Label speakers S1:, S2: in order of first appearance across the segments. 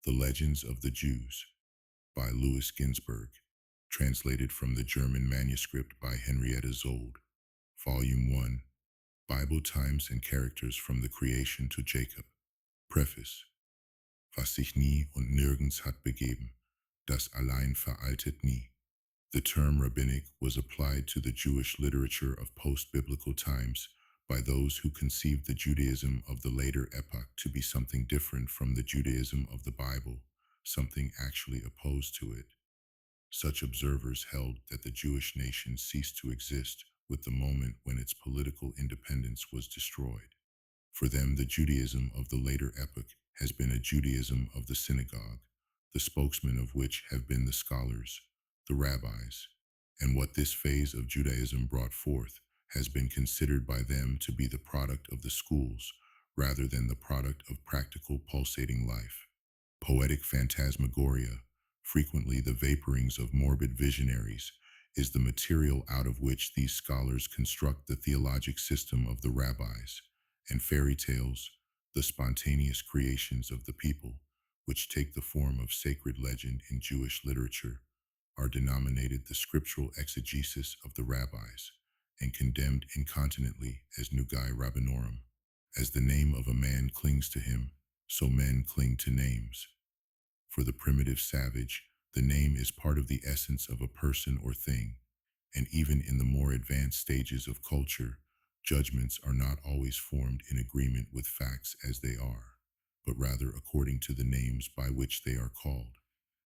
S1: The Legends of the Jews by Louis Ginsberg, translated from the German manuscript by Henrietta Zold, Volume 1, Bible Times and Characters from the Creation to Jacob. Preface. Was sich nie und nirgends hat begeben, das allein veraltet nie. The term rabbinic was applied to the Jewish literature of post-biblical times by those who conceived the Judaism of the later epoch to be something different from the Judaism of the Bible, something actually opposed to it. Such observers held that the Jewish nation ceased to exist with the moment when its political independence was destroyed. For them, the Judaism of the later epoch has been a Judaism of the synagogue, the spokesmen of which have been the scholars, the rabbis, and what this phase of Judaism brought forth has been considered by them to be the product of the schools rather than the product of practical pulsating life. Poetic phantasmagoria, frequently the vaporings of morbid visionaries, is the material out of which these scholars construct the theologic system of the rabbis, and fairy tales, the spontaneous creations of the people, which take the form of sacred legend in Jewish literature, are denominated the scriptural exegesis of the rabbis, and condemned incontinently as nugae rabbinorum. As the name of a man clings to him, so men cling to names. For the primitive savage, the name is part of the essence of a person or thing, and even in the more advanced stages of culture, judgments are not always formed in agreement with facts as they are, but rather according to the names by which they are called.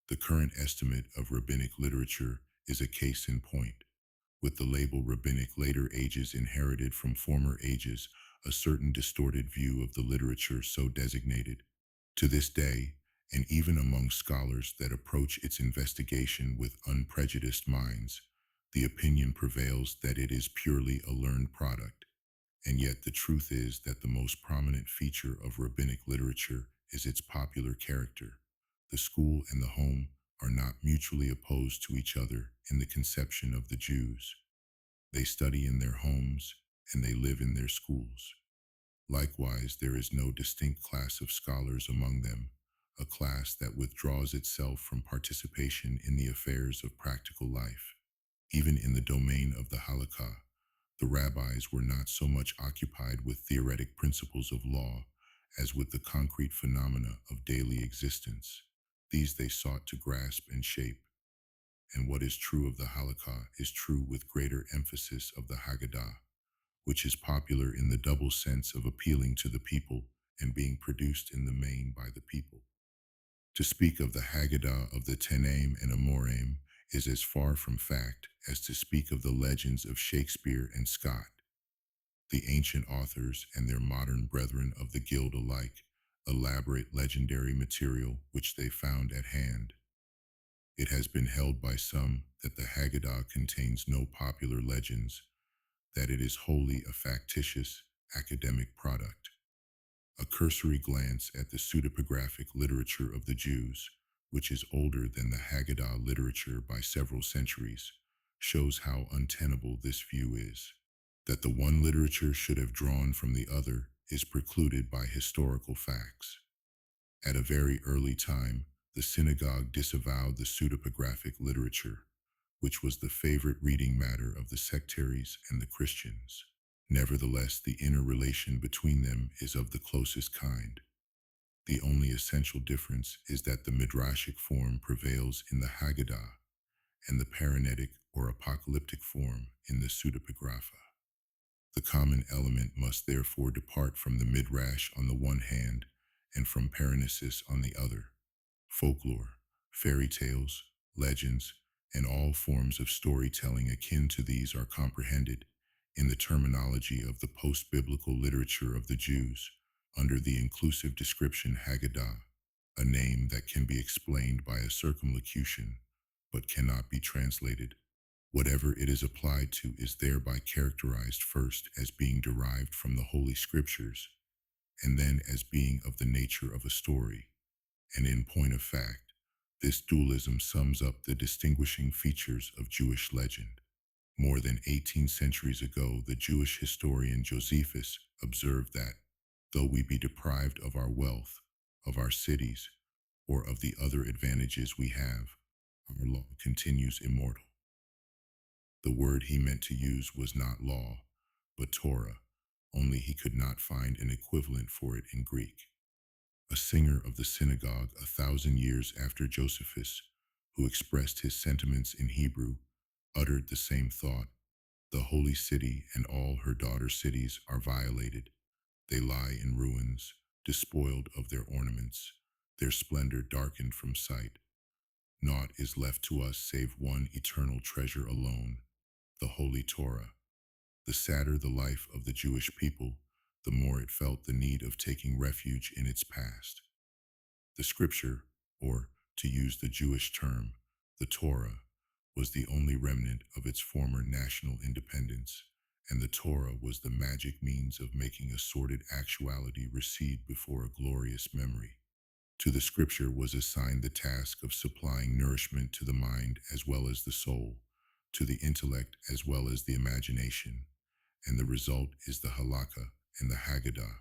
S1: The current estimate of rabbinic literature is a case in point. With the label rabbinic later ages inherited from former ages, a certain distorted view of the literature so designated. To this day, and even among scholars that approach its investigation with unprejudiced minds, the opinion prevails that it is purely a learned product. And yet the truth is that the most prominent feature of rabbinic literature is its popular character. The school and the home are not mutually opposed to each other in the conception of the Jews. They study in their homes and they live in their schools. Likewise, there is no distinct class of scholars among them, a class that withdraws itself from participation in the affairs of practical life. Even in the domain of the halakha, the rabbis were not so much occupied with theoretic principles of law as with the concrete phenomena of daily existence. These they sought to grasp and shape. And what is true of the halakha is true with greater emphasis of the Haggadah, which is popular in the double sense of appealing to the people and being produced in the main by the people. To speak of the Haggadah of the Tenaim and Amoraim is as far from fact as to speak of the legends of Shakespeare and Scott. The ancient authors and their modern brethren of the guild alike elaborate legendary material which they found at hand. It has been held by some that the Haggadah contains no popular legends, that it is wholly a factitious academic product. A cursory glance at the pseudepigraphic literature of the Jews, which is older than the Haggadah literature by several centuries, shows how untenable this view is. That the one literature should have drawn from the other is precluded by historical facts. At a very early time, the synagogue disavowed the pseudepigraphic literature, which was the favorite reading matter of the sectaries and the Christians. Nevertheless, the inner relation between them is of the closest kind. The only essential difference is that the midrashic form prevails in the Haggadah, and the paranetic or apocalyptic form in the pseudepigrapha. The common element must therefore depart from the midrash on the one hand and from paranesis on the other. Folklore, fairy tales, legends, and all forms of storytelling akin to these are comprehended, in the terminology of the post-biblical literature of the Jews, under the inclusive description Haggadah, a name that can be explained by a circumlocution, but cannot be translated. Whatever it is applied to is thereby characterized first as being derived from the Holy Scriptures, and then as being of the nature of a story. And in point of fact, this dualism sums up the distinguishing features of Jewish legend. More than 18 centuries ago, the Jewish historian Josephus observed that, though we be deprived of our wealth, of our cities, or of the other advantages we have, our law continues immortal. The word he meant to use was not law, but Torah, only he could not find an equivalent for it in Greek. A singer of the synagogue 1,000 years after Josephus, who expressed his sentiments in Hebrew, uttered the same thought. The holy city and all her daughter cities are violated. They lie in ruins, despoiled of their ornaments, their splendor darkened from sight. Naught is left to us save one eternal treasure alone, the Holy Torah. The sadder the life of the Jewish people, the more it felt the need of taking refuge in its past. The scripture, or to use the Jewish term, the Torah, was the only remnant of its former national independence, and the Torah was the magic means of making a sordid actuality recede before a glorious memory. To the scripture was assigned the task of supplying nourishment to the mind as well as the soul, to the intellect as well as the imagination, and the result is the halakha and the Haggadah.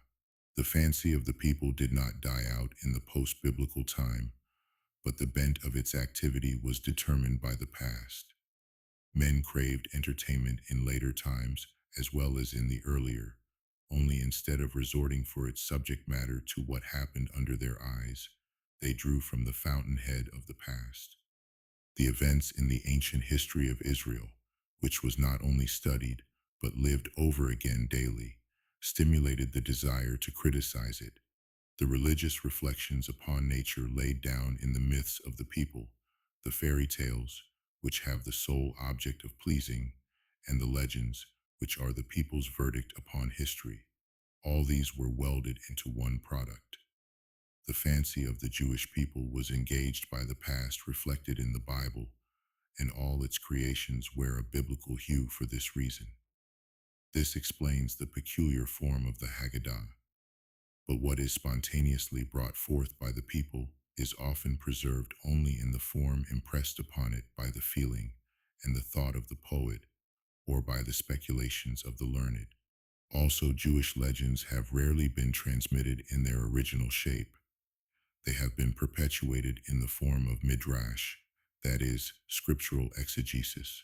S1: The fancy of the people did not die out in the post-biblical time, but the bent of its activity was determined by the past. Men craved entertainment in later times as well as in the earlier, only instead of resorting for its subject matter to what happened under their eyes, they drew from the fountainhead of the past. The events in the ancient history of Israel, which was not only studied, but lived over again daily, stimulated the desire to criticize it. The religious reflections upon nature laid down in the myths of the people, the fairy tales, which have the sole object of pleasing, and the legends, which are the people's verdict upon history. All these were welded into one product. The fancy of the Jewish people was engaged by the past reflected in the Bible, and all its creations wear a biblical hue for this reason. This explains the peculiar form of the Haggadah. But what is spontaneously brought forth by the people is often preserved only in the form impressed upon it by the feeling and the thought of the poet, or by the speculations of the learned. Also, Jewish legends have rarely been transmitted in their original shape. They have been perpetuated in the form of midrash, that is, scriptural exegesis.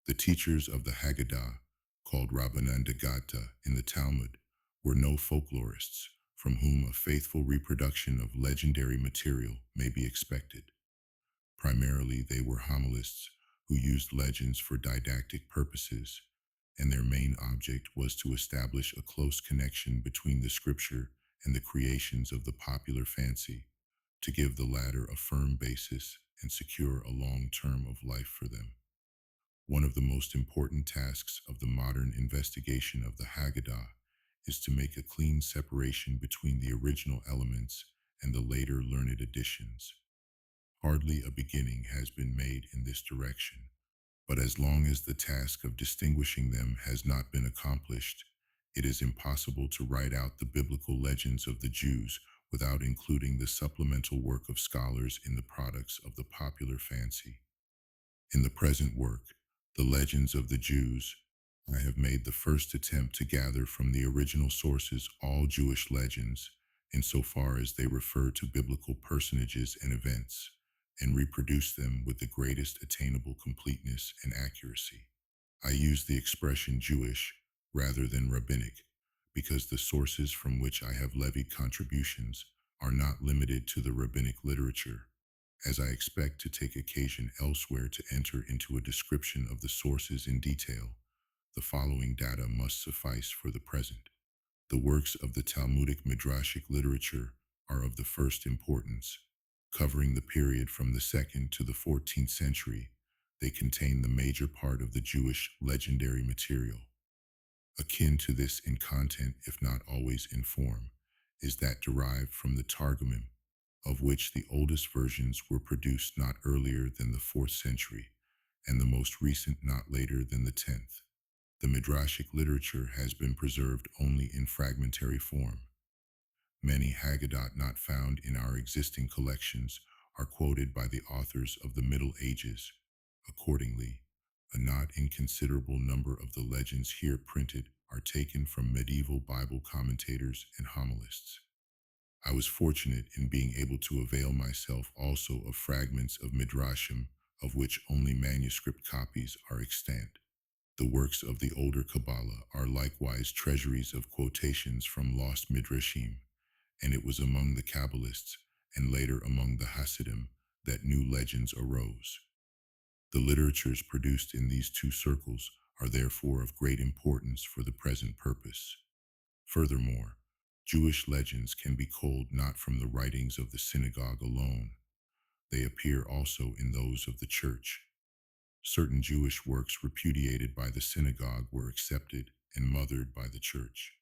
S1: The teachers of the Haggadah, called Rabbanan Dagata in the Talmud, were no folklorists, from whom a faithful reproduction of legendary material may be expected. Primarily, they were homilists who used legends for didactic purposes, and their main object was to establish a close connection between the scripture and the creations of the popular fancy, to give the latter a firm basis and secure a long term of life for them. One of the most important tasks of the modern investigation of the Haggadah is to make a clean separation between the original elements and the later learned additions. Hardly a beginning has been made in this direction, but as long as the task of distinguishing them has not been accomplished, it is impossible to write out the biblical legends of the Jews without including the supplemental work of scholars in the products of the popular fancy. In the present work, The Legends of the Jews, I have made the first attempt to gather from the original sources all Jewish legends, insofar as they refer to biblical personages and events, and reproduce them with the greatest attainable completeness and accuracy. I use the expression Jewish rather than rabbinic, because the sources from which I have levied contributions are not limited to the rabbinic literature, as I expect to take occasion elsewhere to enter into a description of the sources in detail. The following data must suffice for the present. The works of the Talmudic Midrashic literature are of the first importance. Covering the period from the 2nd to the 14th century, they contain the major part of the Jewish legendary material. Akin to this in content, if not always in form, is that derived from the Targumim, of which the oldest versions were produced not earlier than the 4th century, and the most recent not later than the 10th. The Midrashic literature has been preserved only in fragmentary form. Many Haggadah not found in our existing collections are quoted by the authors of the Middle Ages. Accordingly, a not inconsiderable number of the legends here printed are taken from medieval Bible commentators and homilists. I was fortunate in being able to avail myself also of fragments of Midrashim, of which only manuscript copies are extant. The works of the older Kabbalah are likewise treasuries of quotations from lost Midrashim, and it was among the Kabbalists, and later among the Hasidim, that new legends arose. The literatures produced in these two circles are therefore of great importance for the present purpose. Furthermore, Jewish legends can be culled not from the writings of the synagogue alone. They appear also in those of the church. Certain Jewish works repudiated by the synagogue were accepted and mothered by the church.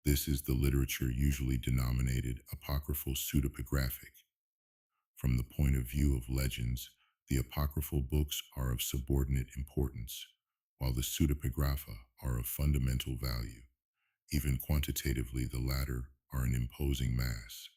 S1: This is the literature usually denominated apocryphal pseudepigraphic. From the point of view of legends, the apocryphal books are of subordinate importance, while the pseudepigrapha are of fundamental value. Even quantitatively, the latter are an imposing mass.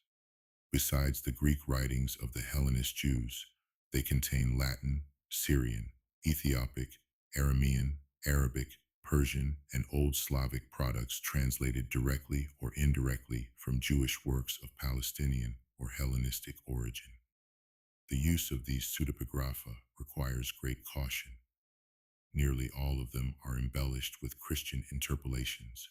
S1: Besides the Greek writings of the Hellenist Jews, they contain Latin, Syrian, Ethiopic, Aramean, Arabic, Persian, and Old Slavic products translated directly or indirectly from Jewish works of Palestinian or Hellenistic origin. The use of these pseudepigrapha requires great caution. Nearly all of them are embellished with Christian interpolations,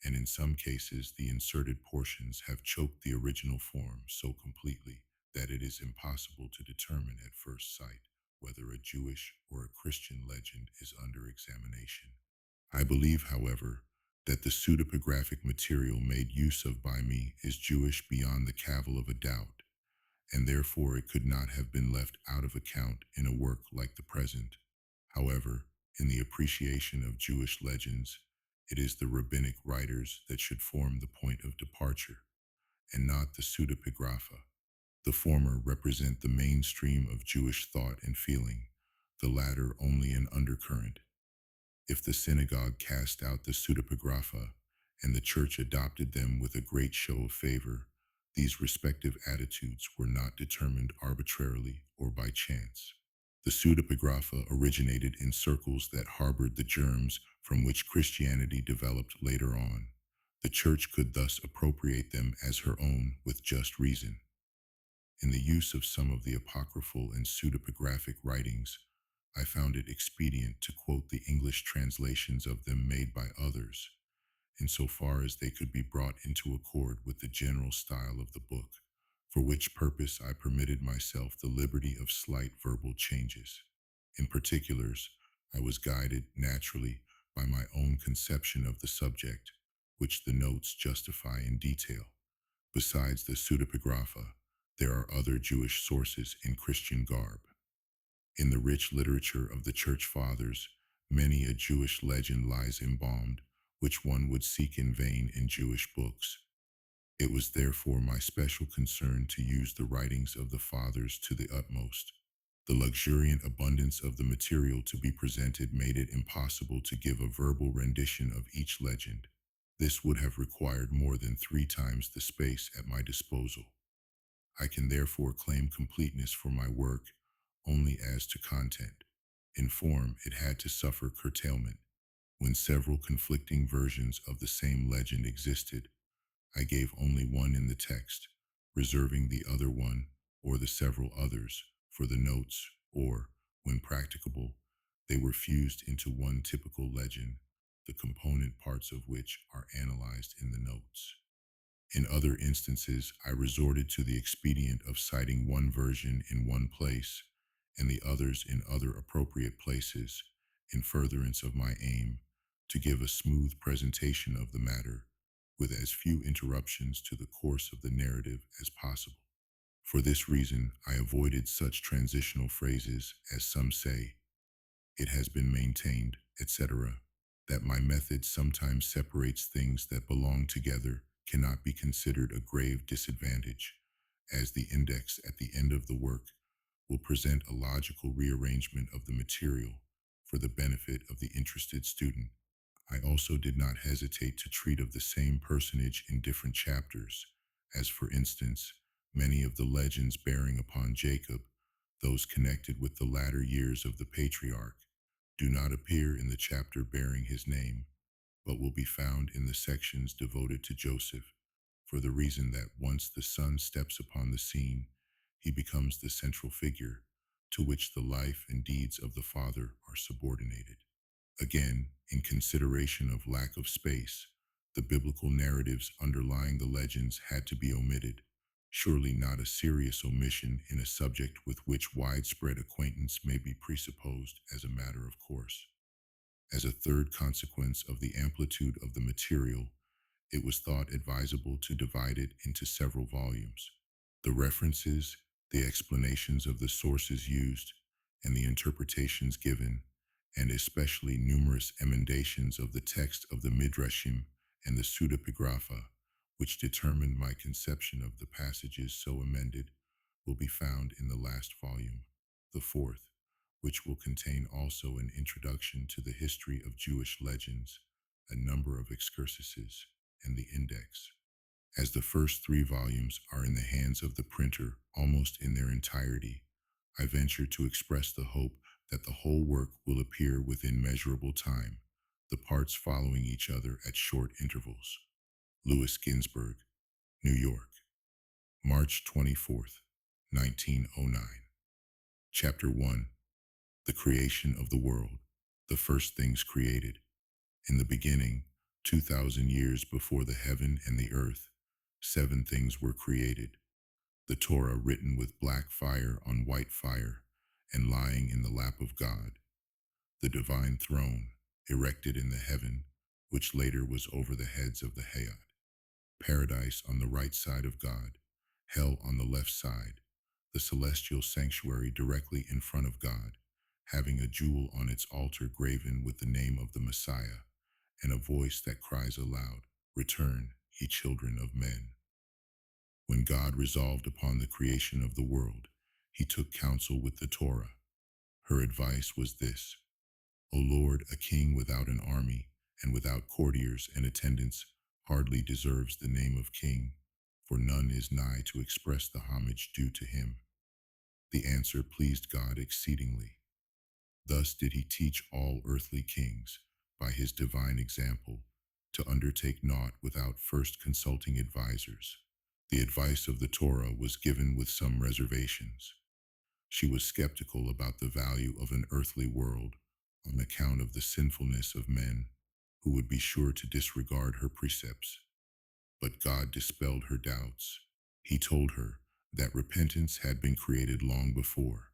S1: and in some cases the inserted portions have choked the original form so completely that it is impossible to determine at first sight whether a Jewish or a Christian legend is under examination. I believe, however, that the pseudepigraphic material made use of by me is Jewish beyond the cavil of a doubt, and therefore it could not have been left out of account in a work like the present. However, in the appreciation of Jewish legends, it is the rabbinic writers that should form the point of departure, and not the pseudepigrapha. The former represent the mainstream of Jewish thought and feeling, the latter only an undercurrent. If the synagogue cast out the pseudepigrapha and the church adopted them with a great show of favor, these respective attitudes were not determined arbitrarily or by chance. The pseudepigrapha originated in circles that harbored the germs from which Christianity developed later on. The church could thus appropriate them as her own with just reason. In the use of some of the apocryphal and pseudepigraphic writings, I found it expedient to quote the English translations of them made by others, insofar as they could be brought into accord with the general style of the book, for which purpose I permitted myself the liberty of slight verbal changes. In particulars, I was guided naturally by my own conception of the subject, which the notes justify in detail. Besides the pseudepigrapha, there are other Jewish sources in Christian garb. In the rich literature of the Church Fathers, many a Jewish legend lies embalmed, which one would seek in vain in Jewish books. It was therefore my special concern to use the writings of the Fathers to the utmost. The luxuriant abundance of the material to be presented made it impossible to give a verbal rendition of each legend. This would have required more than 3 times the space at my disposal. I can therefore claim completeness for my work only as to content. In form, it had to suffer curtailment. When several conflicting versions of the same legend existed, I gave only one in the text, reserving the other one, or the several others, for the notes, or, when practicable, they were fused into one typical legend, the component parts of which are analyzed in the notes. In other instances, I resorted to the expedient of citing one version in one place and the others in other appropriate places, in furtherance of my aim to give a smooth presentation of the matter, with as few interruptions to the course of the narrative as possible. For this reason, I avoided such transitional phrases as some say, "it has been maintained," etc. That my method sometimes separates things that belong together cannot be considered a grave disadvantage, as the index at the end of the work will present a logical rearrangement of the material for the benefit of the interested student. I also did not hesitate to treat of the same personage in different chapters, as for instance, many of the legends bearing upon Jacob, those connected with the latter years of the patriarch, do not appear in the chapter bearing his name, but will be found in the sections devoted to Joseph. for the reason that once the Son steps upon the scene, he becomes the central figure to which the life and deeds of the Father are subordinated. Again, in consideration of lack of space, the biblical narratives underlying the legends had to be omitted, surely not a serious omission in a subject with which widespread acquaintance may be presupposed as a matter of course. As a third consequence of the amplitude of the material, it was thought advisable to divide it into several volumes. The references, the explanations of the sources used, and the interpretations given, and especially numerous emendations of the text of the Midrashim and the Pseudepigrapha, which determined my conception of the passages so amended, will be found in the last volume, the fourth, which will contain also an introduction to the history of Jewish legends, a number of excursuses, and the index. As the first three volumes are in the hands of the printer almost in their entirety, I venture to express the hope that the whole work will appear within measurable time, the parts following each other at short intervals. Louis Ginsberg, New York, March 24th, 1909. Chapter 1. The Creation of the World, the First Things Created. In the beginning, 2,000 years before the heaven and the earth, 7 things were created. The Torah written with black fire on white fire and lying in the lap of God. The divine throne, erected in the heaven, which later was over the heads of the Hayat. Paradise on the right side of God, hell on the left side, the celestial sanctuary directly in front of God, having a jewel on its altar graven with the name of the Messiah, and a voice that cries aloud, "Return, ye children of men." When God resolved upon the creation of the world, he took counsel with the Torah. Her advice was this: O Lord, a king without an army and without courtiers and attendants hardly deserves the name of king, for none is nigh to express the homage due to him. The answer pleased God exceedingly. Thus did he teach all earthly kings, by his divine example, to undertake naught without first consulting advisers. The advice of the Torah was given with some reservations. She was skeptical about the value of an earthly world on account of the sinfulness of men, who would be sure to disregard her precepts. But God dispelled her doubts. He told her that repentance had been created long before,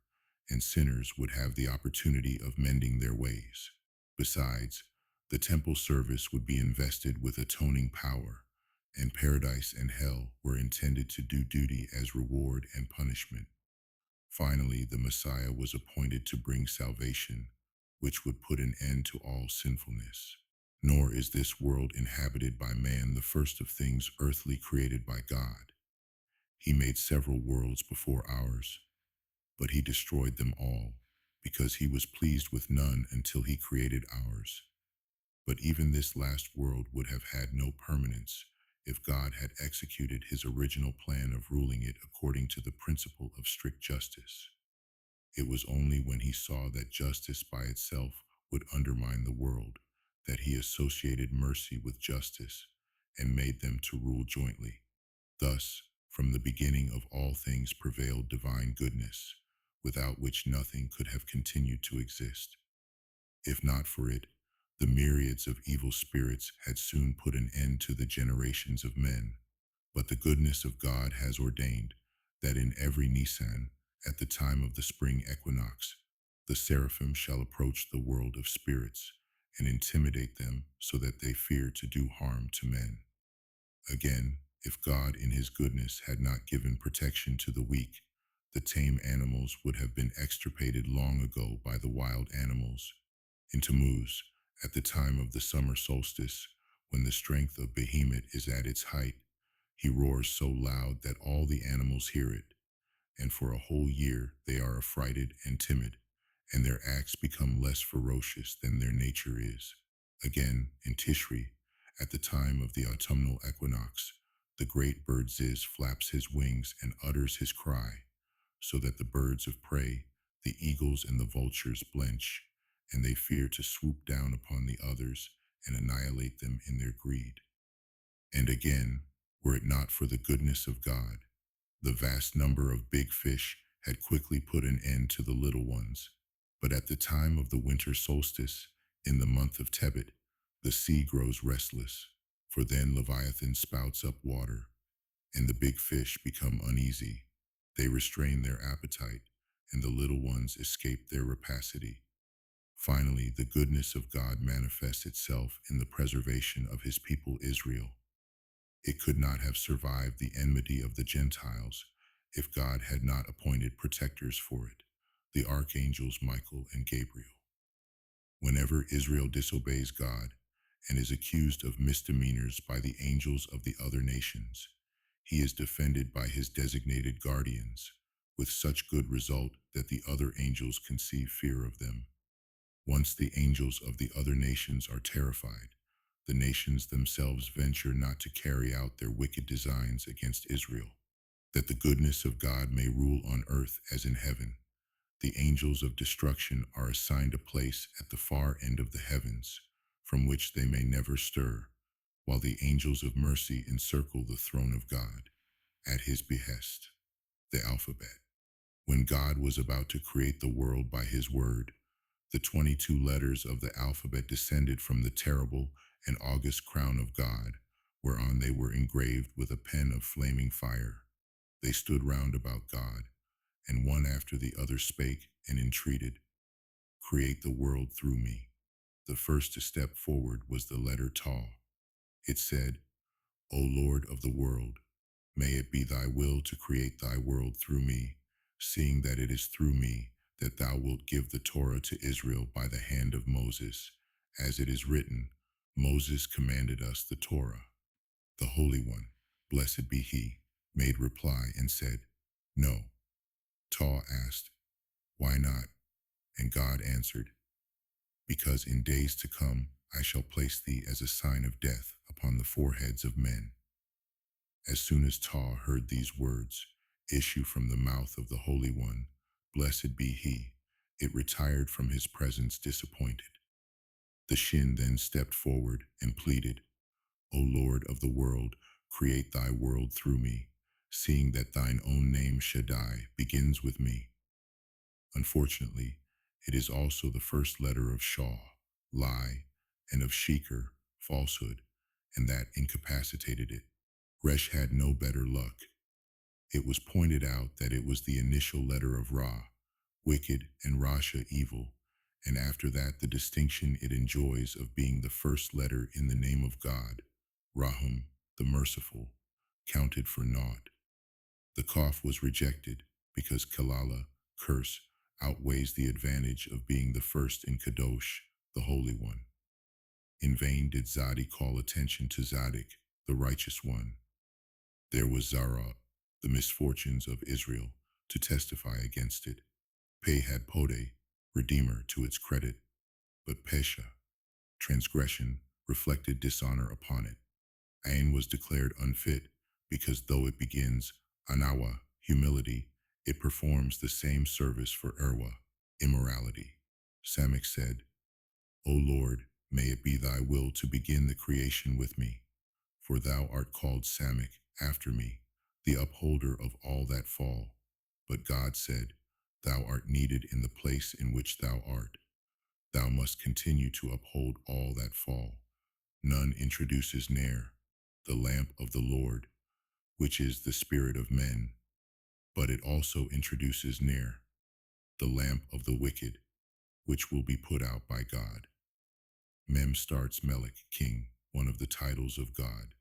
S1: and sinners would have the opportunity of mending their ways. Besides, the temple service would be invested with atoning power, and paradise and hell were intended to do duty as reward and punishment. Finally, the Messiah was appointed to bring salvation, which would put an end to all sinfulness. Nor is this world inhabited by man the first of things earthly created by God. He made several worlds before ours, but he destroyed them all, because he was pleased with none until he created ours. But even this last world would have had no permanence if God had executed his original plan of ruling it according to the principle of strict justice. It was only when he saw that justice by itself would undermine the world that he associated mercy with justice and made them to rule jointly. Thus, from the beginning of all things prevailed divine goodness, without which nothing could have continued to exist. If not for it, the myriads of evil spirits had soon put an end to the generations of men. But the goodness of God has ordained that in every Nisan, at the time of the spring equinox, the seraphim shall approach the world of spirits and intimidate them so that they fear to do harm to men. Again, if God in his goodness had not given protection to the weak, the tame animals would have been extirpated long ago by the wild animals. In Tammuz, at the time of the summer solstice, when the strength of Behemoth is at its height, he roars so loud that all the animals hear it, and for a whole year they are affrighted and timid, and their acts become less ferocious than their nature is. Again, in Tishri, at the time of the autumnal equinox, the great bird Ziz flaps his wings and utters his cry, so that the birds of prey, the eagles and the vultures blench, and they fear to swoop down upon the others and annihilate them in their greed. And again, Were it not for the goodness of God, the vast number of big fish had quickly put an end to the little ones. But at the time of the winter solstice, in the month of Tebet, the sea grows restless, for then Leviathan spouts up water, and the big fish become uneasy. They restrain their appetite, and the little ones escape their rapacity. Finally, the goodness of God manifests itself in the preservation of his people Israel. It could not have survived the enmity of the Gentiles if God had not appointed protectors for it, the archangels Michael and Gabriel. Whenever Israel disobeys God and is accused of misdemeanors by the angels of the other nations, he is defended by his designated guardians, with such good result that the other angels conceive fear of them. Once the angels of the other nations are terrified, the nations themselves venture not to carry out their wicked designs against Israel. That the goodness of God may rule on earth as in heaven, the angels of destruction are assigned a place at the far end of the heavens, from which they may never stir, while the angels of mercy encircle the throne of God, at his behest. The alphabet. When God was about to create the world by his word, the 22 letters of the alphabet descended from the terrible and august crown of God, whereon they were engraved with a pen of flaming fire. They stood round about God, and one after the other spake and entreated, "Create the world through me." The first to step forward was the letter Taw. It said, "O Lord of the world, may it be thy will to create thy world through me, seeing that it is through me that thou wilt give the Torah to Israel by the hand of Moses. As it is written, Moses commanded us the Torah." The Holy One, blessed be he, made reply and said, "No." Taw asked, "Why not?" And God answered, "Because in days to come I shall place thee as a sign of death upon the foreheads of men." As soon as Taw heard these words issue from the mouth of the Holy One, blessed be he, it retired from his presence disappointed. The Shin then stepped forward and pleaded, "O Lord of the world, create thy world through me, seeing that thine own name Shaddai begins with me." Unfortunately, it is also the first letter of Shaw, lie, and of Sheker, falsehood, and that incapacitated it. Resh had no better luck. It was pointed out that it was the initial letter of Ra, wicked, and Rasha, evil, and after that the distinction it enjoys of being the first letter in the name of God, Rahum, the merciful, counted for naught. The Kaf was rejected because Kalala, curse, outweighs the advantage of being the first in Kadosh, the Holy One. In vain did Zadi call attention to Zadik, the Righteous One. There was Zara, the misfortunes of Israel, to testify against it. Pe had Pode, Redeemer, to its credit, but Pesha, transgression, reflected dishonor upon it. Ain was declared unfit because though it begins Anawa, humility, it performs the same service for Erwa, immorality. Samak said, "O Lord, may it be thy will to begin the creation with me, for thou art called Samak after me, the upholder of all that fall." But God said, "Thou art needed in the place in which thou art. Thou must continue to uphold all that fall." None introduces ne'er the lamp of the Lord, which is the spirit of men, but it also introduces near the lamp of the wicked, which will be put out by God. Mem starts Melech, king, one of the titles of God.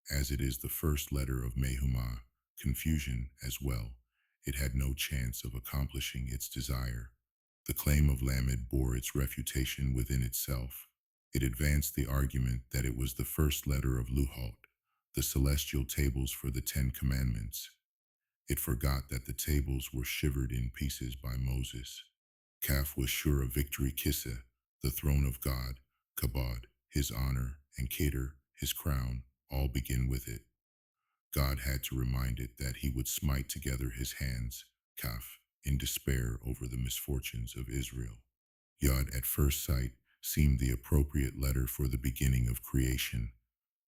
S1: As it is the first letter of Mehumah, confusion as well, it had no chance of accomplishing its desire. The claim of Lamed bore its refutation within itself. It advanced the argument that it was the first letter of Luhot, the celestial tables for the 10 Commandments. It forgot that the tables were shivered in pieces by Moses. Kaf was sure of victory. Kissa, the throne of God, Kabod, his honor, and Keter, his crown, all begin with it. God had to remind it that he would smite together his hands, Kaf, in despair over the misfortunes of Israel. Yod at first sight seemed the appropriate letter for the beginning of creation,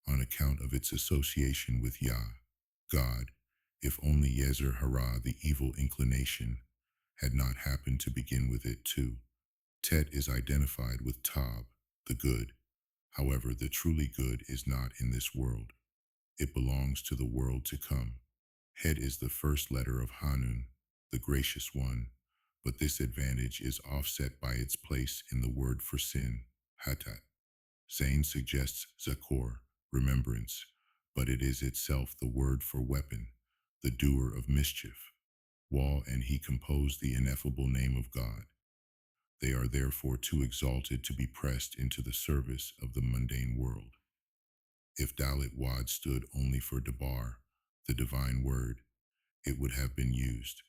S1: on account of its association with Yah, God, if only Yezer Hara, the evil inclination, had not happened to begin with it too. Tet is identified with Tab, the good. However, the truly good is not in this world. It belongs to the world to come. Het is the first letter of Hanun, the gracious one, but this advantage is offset by its place in the word for sin, Hatat. Zain suggests Zakor, remembrance, but it is itself the word for weapon, the doer of mischief. Wall and he composed the ineffable name of God. They are therefore too exalted to be pressed into the service of the mundane world. If Dalit Wad stood only for Dabar, the divine word, it would have been used,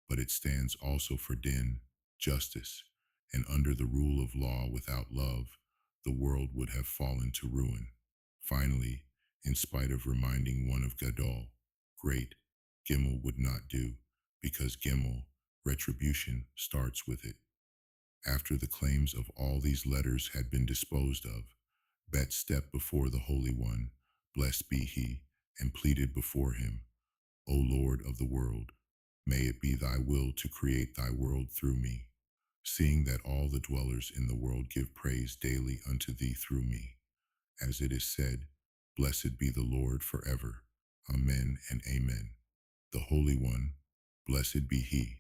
S1: but it stands also for Din, justice, and under the rule of law without love, the world would have fallen to ruin. Finally, in spite of reminding one of Gadol, great, Gimel would not do, because Gimel, retribution, starts with it. After the claims of all these letters had been disposed of, Bet stepped before the Holy One, blessed be he, and pleaded before him, O Lord of the world, may it be thy will to create thy world through me, seeing that all the dwellers in the world give praise daily unto thee through me. As it is said, blessed be the Lord forever. Amen and amen. The Holy One, blessed be he,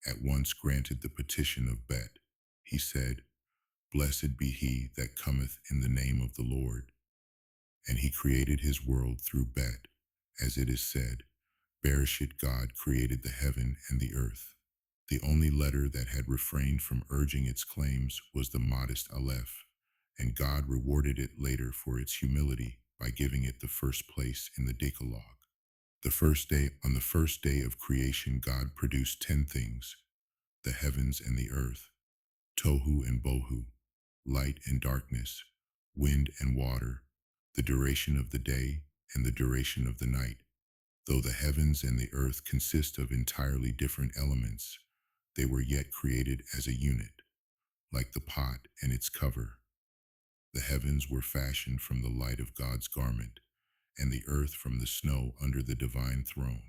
S1: at once granted the petition of Bet. He said, blessed be he that cometh in the name of the Lord. And he created his world through Bet, as it is said, Bereshit God created the heaven and the earth. The only letter that had refrained from urging its claims was the modest Aleph, and God rewarded it later for its humility by giving it the first place in the Decalogue. On the first day of creation, God produced 10 things, the heavens and the earth, Tohu and Bohu, light and darkness, wind and water, the duration of the day and the duration of the night. Though the heavens and the earth consist of entirely different elements, they were yet created as a unit, like the pot and its cover. The heavens were fashioned from the light of God's garment, and the earth from the snow under the divine throne.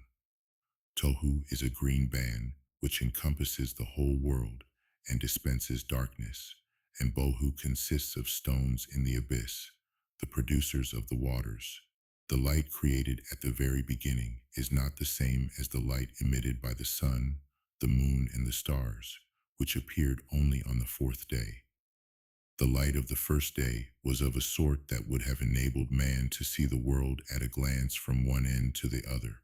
S1: Tohu is a green band which encompasses the whole world and dispenses darkness, and Bohu consists of stones in the abyss, the producers of the waters. The light created at the very beginning is not the same as the light emitted by the sun, the moon, and the stars, which appeared only on the fourth day. The light of the first day was of a sort that would have enabled man to see the world at a glance from one end to the other.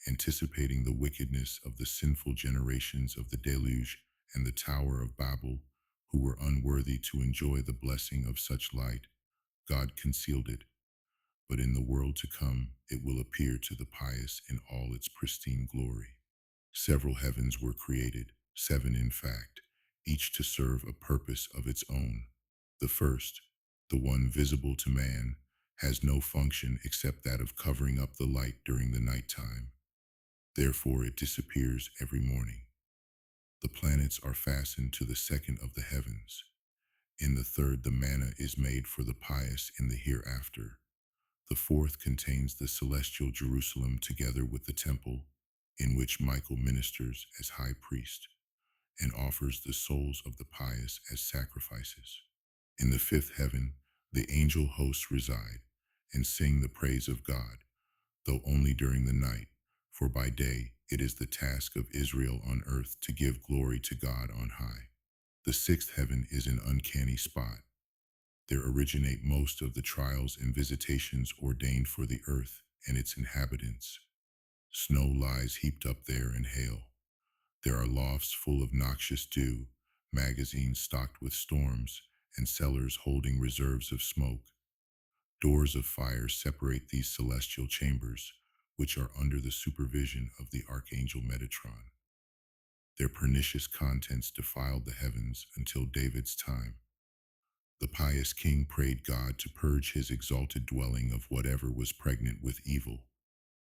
S1: Anticipating the wickedness of the sinful generations of the deluge and the Tower of Babel, who were unworthy to enjoy the blessing of such light, God concealed it. But in the world to come, it will appear to the pious in all its pristine glory. Several heavens were created, 7 in fact, each to serve a purpose of its own. The first, the one visible to man, has no function except that of covering up the light during the nighttime. Therefore it disappears every morning. The planets are fastened to the second of the heavens. In the third, the manna is made for the pious in the hereafter. The fourth contains the celestial Jerusalem together with the temple, in which Michael ministers as high priest, and offers the souls of the pious as sacrifices. In the fifth heaven, the angel hosts reside, and sing the praise of God, though only during the night, for by day it is the task of Israel on earth to give glory to God on high. The sixth heaven is an uncanny spot. There originate most of the trials and visitations ordained for the earth and its inhabitants. Snow lies heaped up there and hail. There are lofts full of noxious dew, magazines stocked with storms, and cellars holding reserves of smoke. Doors of fire separate these celestial chambers, which are under the supervision of the archangel Metatron. Their pernicious contents defiled the heavens until David's time. The pious king prayed God to purge his exalted dwelling of whatever was pregnant with evil.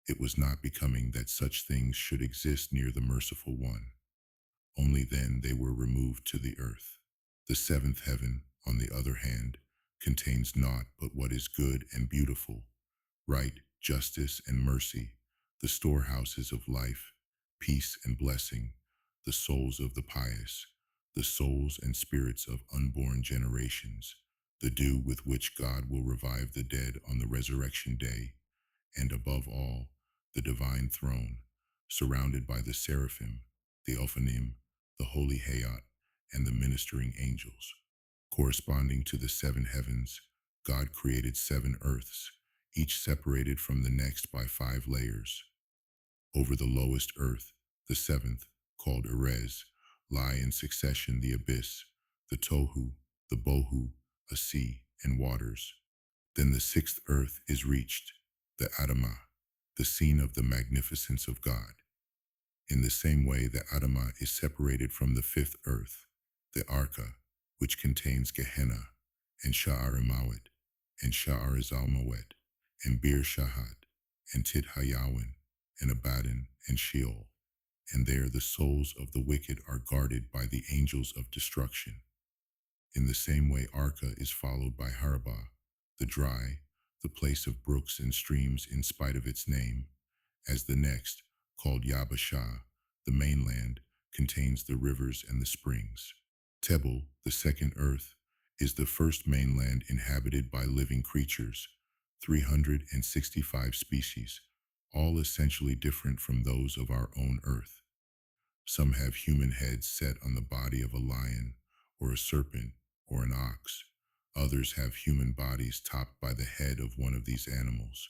S1: It was not becoming that such things should exist near the merciful one. Only then they were removed to the earth. The seventh heaven, on the other hand, contains naught but what is good and beautiful, right, justice, and mercy, the storehouses of life, peace and blessing, the souls of the pious, the souls and spirits of unborn generations, the dew with which God will revive the dead on the resurrection day, and above all, the divine throne, surrounded by the seraphim, the Ophanim, the holy Hayat, and the ministering angels. Corresponding to the seven heavens, God created seven earths, each separated from the next by five layers. Over the lowest earth, the seventh, called Erez, lie in succession the abyss, the Tohu, the Bohu, a sea, and waters. Then the sixth earth is reached, the Adamah, the scene of the magnificence of God. In the same way, the Adamah is separated from the fifth earth, the Arka, which contains Gehenna, and Sha'arimawet, and Sha'arizalmawet, and Bir Shahad, and Tit Hayawin, and Abaddon, and Sheol. And there the souls of the wicked are guarded by the angels of destruction. In the same way, Arka is followed by Harabah, the dry, the place of brooks and streams in spite of its name, as the next, called Yabashah, the mainland, contains the rivers and the springs. Tebel, the second earth, is the first mainland inhabited by living creatures, 365 species, all essentially different from those of our own earth. Some have human heads set on the body of a lion, or a serpent, or an ox. Others have human bodies topped by the head of one of these animals.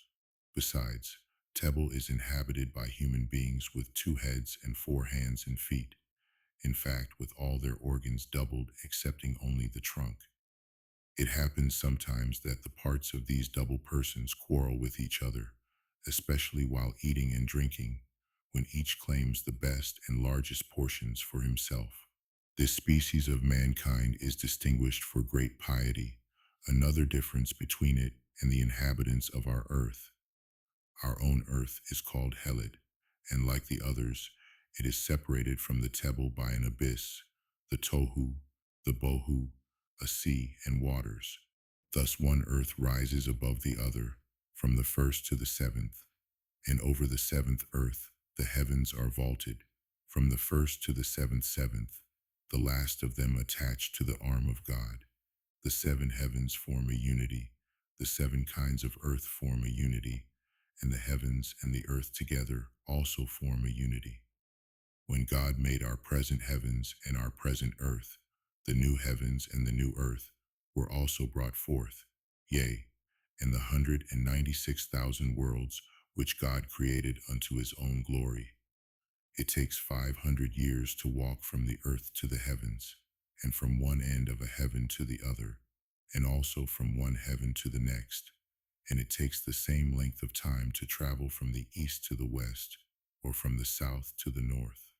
S1: Besides, Tebel is inhabited by human beings with 2 heads and 4 hands and feet. In fact, with all their organs doubled excepting only the trunk. It happens sometimes that the parts of these double persons quarrel with each other, especially while eating and drinking, when each claims the best and largest portions for himself. This species of mankind is distinguished for great piety, another difference between it and the inhabitants of our earth. Our own earth is called Helid, and like the others, it is separated from the Tebel by an abyss, the Tohu, the Bohu, a sea and waters. Thus one earth rises above the other, from the first to the seventh, and over the seventh earth the heavens are vaulted, from the first to the seventh, the last of them attached to the arm of God. The 7 heavens form a unity, the 7 kinds of earth form a unity, and the heavens and the earth together also form a unity. When God made our present heavens and our present earth, the new heavens and the new earth were also brought forth, yea, and the 196,000 worlds which God created unto his own glory. It takes 500 years to walk from the earth to the heavens, and from one end of a heaven to the other, and also from one heaven to the next. And it takes the same length of time to travel from the east to the west, or from the south to the north.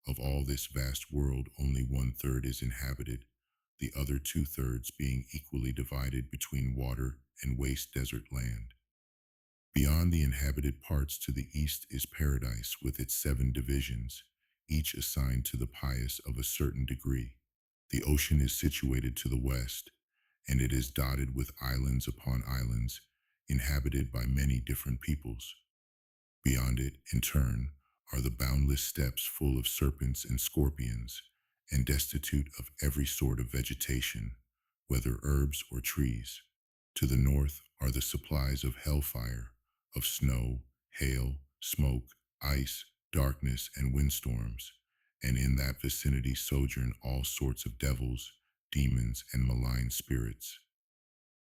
S1: Of all this vast world, only 1/3 is inhabited, the other 2/3 being equally divided between water and waste desert land. Beyond the inhabited parts to the east is paradise with its 7 divisions, each assigned to the pious of a certain degree. The ocean is situated to the west, and it is dotted with islands upon islands, inhabited by many different peoples. Beyond it, in turn, are the boundless steppes full of serpents and scorpions, and destitute of every sort of vegetation, whether herbs or trees. To the north are the supplies of hellfire, of snow, hail, smoke, ice, darkness, and windstorms, and in that vicinity sojourn all sorts of devils, demons, and malign spirits.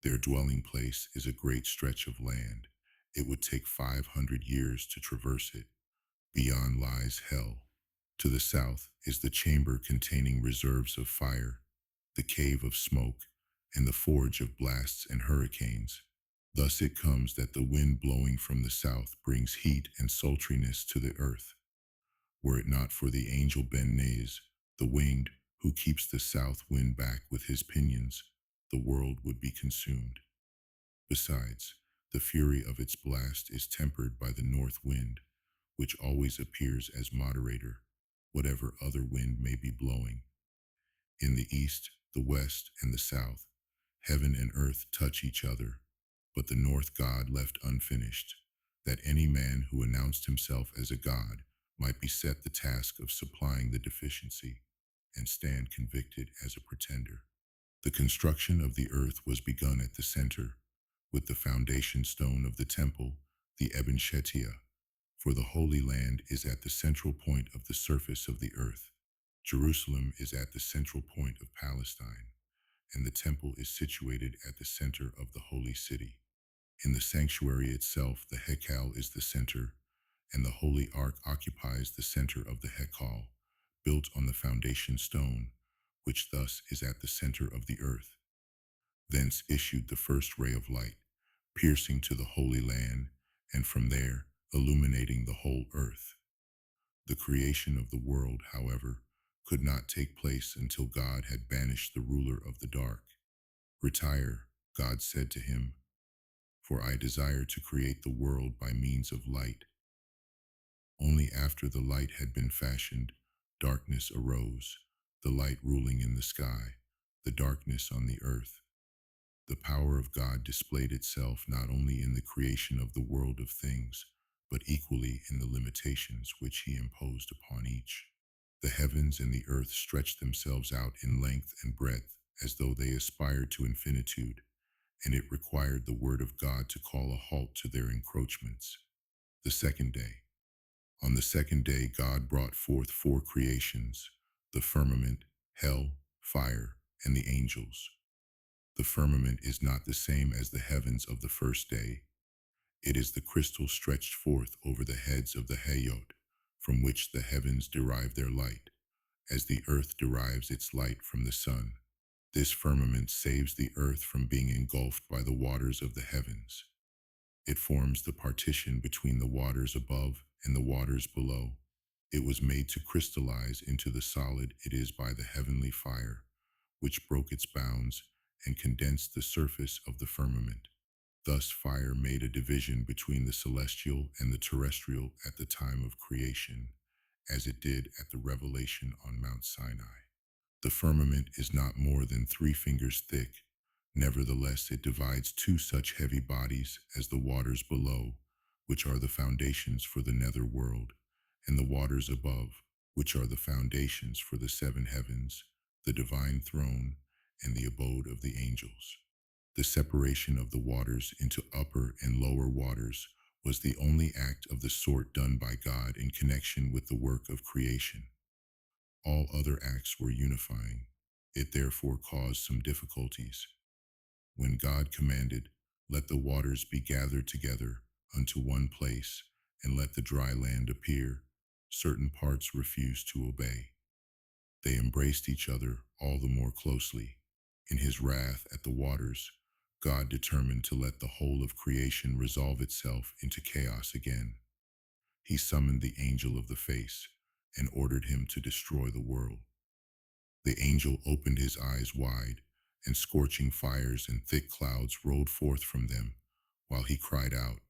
S1: Their dwelling place is a great stretch of land. It would take 500 years to traverse it. Beyond lies hell. To the south is the chamber containing reserves of fire, the cave of smoke, and the forge of blasts and hurricanes. Thus it comes that the wind blowing from the south brings heat and sultriness to the earth. Were it not for the angel Ben Nez, the winged, who keeps the south wind back with his pinions, the world would be consumed. Besides, the fury of its blast is tempered by the north wind, which always appears as moderator, whatever other wind may be blowing. In the east, the west, and the south, Heaven and earth touch each other, but the north God left unfinished, that any man who announced himself as a god might be set the task of supplying the deficiency and stand convicted as a pretender. The construction of the earth was begun at the center, with the foundation stone of the temple, the Eben Shetia, for the Holy Land is at the central point of the surface of the earth. Jerusalem is at the central point of Palestine, and the temple is situated at the center of the holy city. In the sanctuary itself, the Hekal is the center, and the Holy Ark occupies the center of the Hekal, built on the foundation stone, which thus is at the center of the earth. Thence issued the first ray of light, piercing to the Holy Land, and from there illuminating the whole earth. The creation of the world, however, could not take place until God had banished the ruler of the dark. Retire, God said to him, for I desire to create the world by means of light. Only after the light had been fashioned, darkness arose, the light ruling in the sky, the darkness on the earth. The power of God displayed itself not only in the creation of the world of things, but equally in the limitations which he imposed upon each. The heavens and the earth stretched themselves out in length and breadth as though they aspired to infinitude, and it required the word of God to call a halt to their encroachments. The second day. On the second day, God brought forth four creations: the firmament, hell, fire, and the angels. The firmament is not the same as the heavens of the first day. It is the crystal stretched forth over the heads of the Hayot, from which the heavens derive their light, as the earth derives its light from the sun. This firmament saves the earth from being engulfed by the waters of the heavens. It forms the partition between the waters above and the waters below. It was made to crystallize into the solid it is by the heavenly fire, which broke its bounds and condensed the surface of the firmament. Thus fire made a division between the celestial and the terrestrial at the time of creation, as it did at the revelation on Mount Sinai. The firmament is not more than 3 fingers thick. Nevertheless, it divides two such heavy bodies as the waters below, which are the foundations for the nether world, and the waters above, which are the foundations for the 7 heavens, the divine throne, and the abode of the angels. The separation of the waters into upper and lower waters was the only act of the sort done by God in connection with the work of creation. All other acts were unifying. It therefore caused some difficulties. When God commanded, "Let the waters be gathered together unto one place, and let the dry land appear," certain parts refused to obey. They embraced each other all the more closely. In his wrath at the waters, God determined to let the whole of creation resolve itself into chaos again. He summoned the angel of the face and ordered him to destroy the world. The angel opened his eyes wide, and scorching fires and thick clouds rolled forth from them, while he cried out,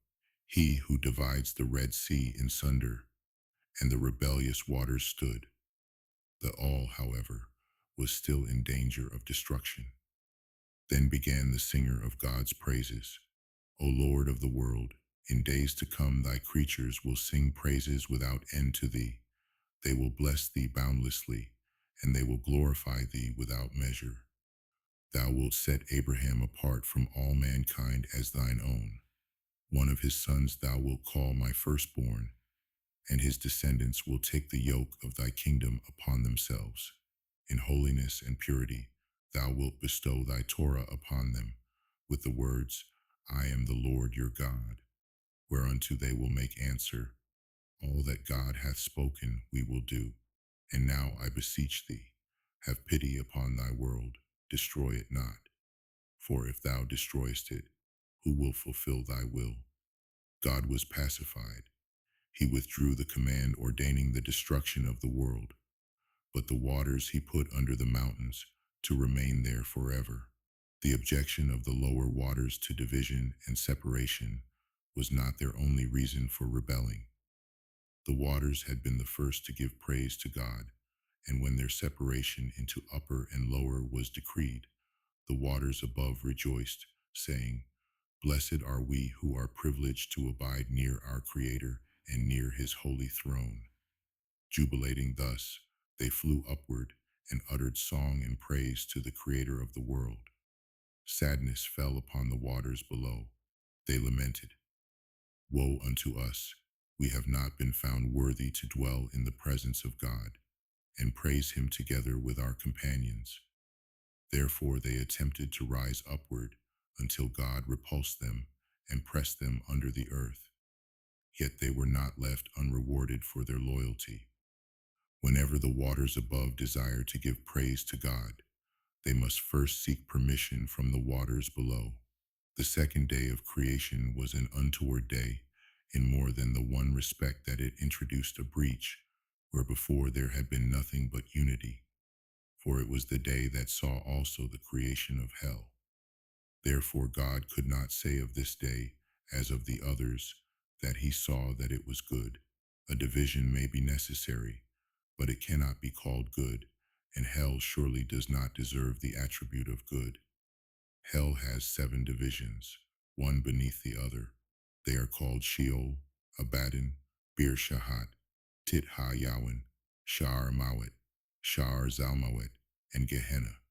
S1: "He who divides the Red Sea in sunder," and the rebellious waters stood. The all, however, was still in danger of destruction. Then began the singer of God's praises. O Lord of the world, in days to come thy creatures will sing praises without end to thee. They will bless thee boundlessly, and they will glorify thee without measure. Thou wilt set Abraham apart from all mankind as thine own. One of his sons thou wilt call my firstborn, and his descendants will take the yoke of thy kingdom upon themselves. In holiness and purity thou wilt bestow thy Torah upon them, with the words, "I am the Lord your God," whereunto they will make answer, "All that God hath spoken we will do. And now I beseech thee, have pity upon thy world, destroy it not. For if thou destroyest it, who will fulfill thy will?" God was pacified. He withdrew the command ordaining the destruction of the world, but the waters he put under the mountains to remain there forever. The objection of the lower waters to division and separation was not their only reason for rebelling. The waters had been the first to give praise to God, and when their separation into upper and lower was decreed, the waters above rejoiced, saying, "Blessed are we who are privileged to abide near our Creator and near his holy throne." Jubilating thus, they flew upward and uttered song and praise to the Creator of the world. Sadness fell upon the waters below. They lamented, "Woe unto us! We have not been found worthy to dwell in the presence of God and praise him together with our companions." Therefore they attempted to rise upward until God repulsed them and pressed them under the earth. Yet they were not left unrewarded for their loyalty. Whenever the waters above desire to give praise to God, they must first seek permission from the waters below. The second day of creation was an untoward day in more than the one respect that it introduced a breach where before there had been nothing but unity. For it was the day that saw also the creation of hell. Therefore God could not say of this day, as of the others, that he saw that it was good. A division may be necessary, but it cannot be called good, and hell surely does not deserve the attribute of good. Hell has 7 divisions, one beneath the other. They are called Sheol, Abaddon, Bir Shahat, Tit Ha Yawen, Shar Mawet, Shar Zalmawet, and Gehenna.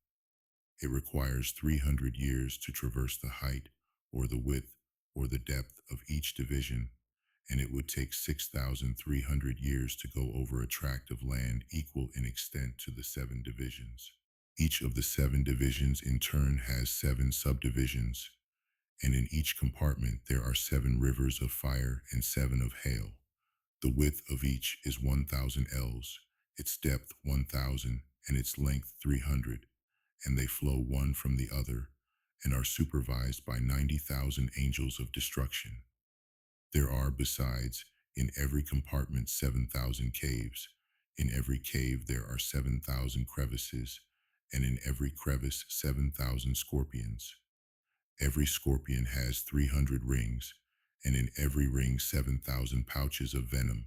S1: It requires 300 years to traverse the height, or the width, or the depth of each division, and it would take 6,300 years to go over a tract of land equal in extent to the 7 divisions. Each of the 7 divisions in turn has 7 subdivisions, and in each compartment there are 7 rivers of fire and 7 of hail. The width of each is 1,000 ells, its depth 1,000, and its length 300, and they flow one from the other, and are supervised by 90,000 angels of destruction. There are, besides, in every compartment 7,000 caves. In every cave there are 7,000 crevices, and in every crevice 7,000 scorpions. Every scorpion has 300 rings, and in every ring 7,000 pouches of venom,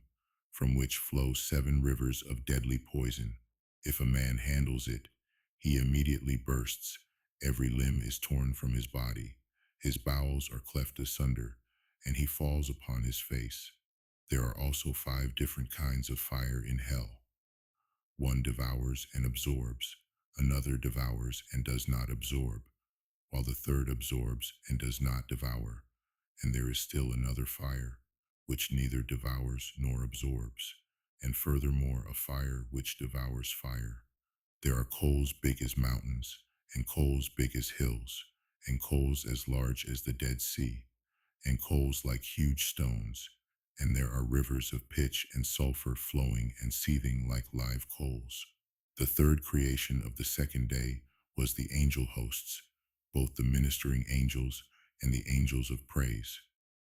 S1: from which flow 7 rivers of deadly poison. If a man handles it, he immediately bursts. Every limb is torn from his body. His bowels are cleft asunder, and he falls upon his face. There are also 5 different kinds of fire in hell. One devours and absorbs, another devours and does not absorb, while the third absorbs and does not devour, and there is still another fire, which neither devours nor absorbs, and furthermore a fire which devours fire. There are coals big as mountains, and coals big as hills, and coals as large as the Dead Sea, and coals like huge stones, and there are rivers of pitch and sulfur flowing and seething like live coals. The third creation of the second day was the angel hosts, both the ministering angels and the angels of praise.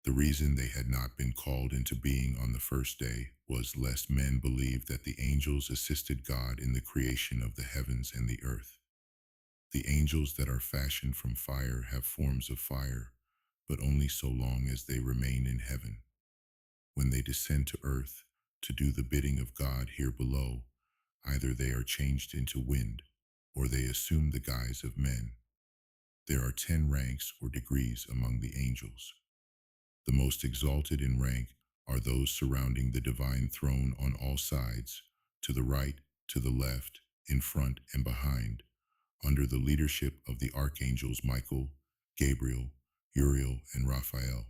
S1: The reason they had not been called into being on the first day was lest men believed that the angels assisted God in the creation of the heavens and the earth. The angels that are fashioned from fire have forms of fire, but only so long as they remain in heaven. When they descend to earth to do the bidding of God here below, either they are changed into wind, or they assume the guise of men. There are 10 ranks or degrees among the angels. The most exalted in rank are those surrounding the divine throne on all sides, to the right, to the left, in front and behind, under the leadership of the archangels Michael, Gabriel, Uriel, and Raphael.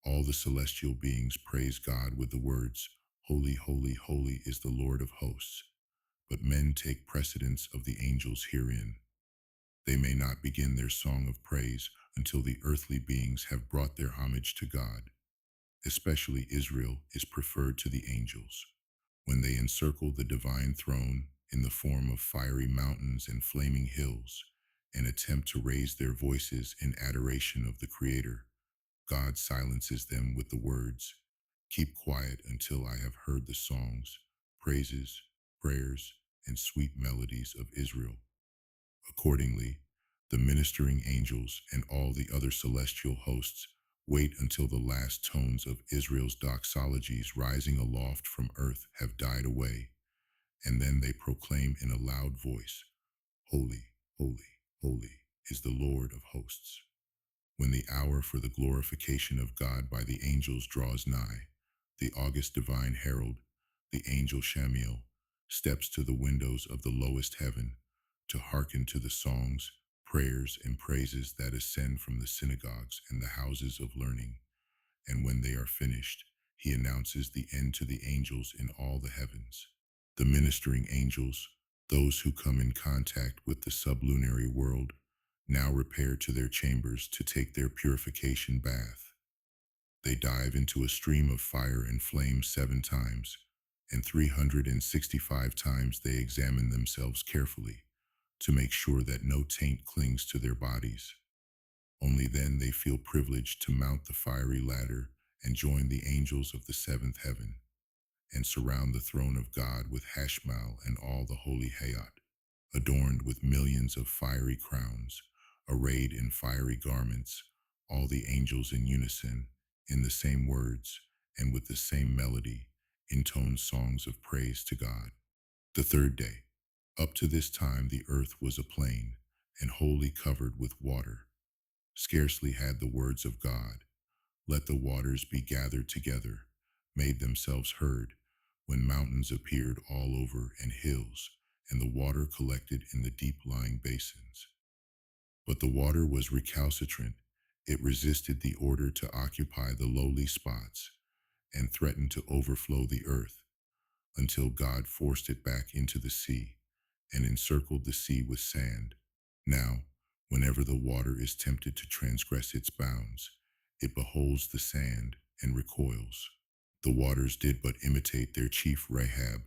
S1: All the celestial beings praise God with the words, "Holy, holy, holy is the Lord of hosts." But men take precedence of the angels herein. They may not begin their song of praise until the earthly beings have brought their homage to God. Especially Israel is preferred to the angels. When they encircle the divine throne in the form of fiery mountains and flaming hills, and attempt to raise their voices in adoration of the Creator, God silences them with the words, "Keep quiet until I have heard the songs, praises, prayers, and sweet melodies of Israel." Accordingly, the ministering angels and all the other celestial hosts wait until the last tones of Israel's doxologies rising aloft from earth have died away, and then they proclaim in a loud voice, "Holy, holy, holy is the Lord of hosts. When the hour for the glorification of God by the angels draws nigh, the august divine herald, the angel Shamiel, steps to the windows of the lowest heaven to hearken to the songs, prayers, and praises that ascend from the synagogues and the houses of learning. And when they are finished, he announces the end to the angels in all the heavens. The ministering angels, those who come in contact with the sublunary world, now repair to their chambers to take their purification bath. They dive into a stream of fire and flame 7 times, and 365 times they examine themselves carefully to make sure that no taint clings to their bodies. Only then they feel privileged to mount the fiery ladder and join the angels of the seventh heaven, and surround the throne of God with Hashmal and all the holy Hayat, adorned with millions of fiery crowns, arrayed in fiery garments, all the angels in unison, in the same words, and with the same melody, intone songs of praise to God. The third day. Up to this time the earth was a plain, and wholly covered with water. Scarcely had the words of God, "Let the waters be gathered together," made themselves heard, when mountains appeared all over and hills, and the water collected in the deep-lying basins. But the water was recalcitrant. It resisted the order to occupy the lowly spots and threatened to overflow the earth, until God forced it back into the sea and encircled the sea with sand. Now, whenever the water is tempted to transgress its bounds, it beholds the sand and recoils. The waters did but imitate their chief Rahab,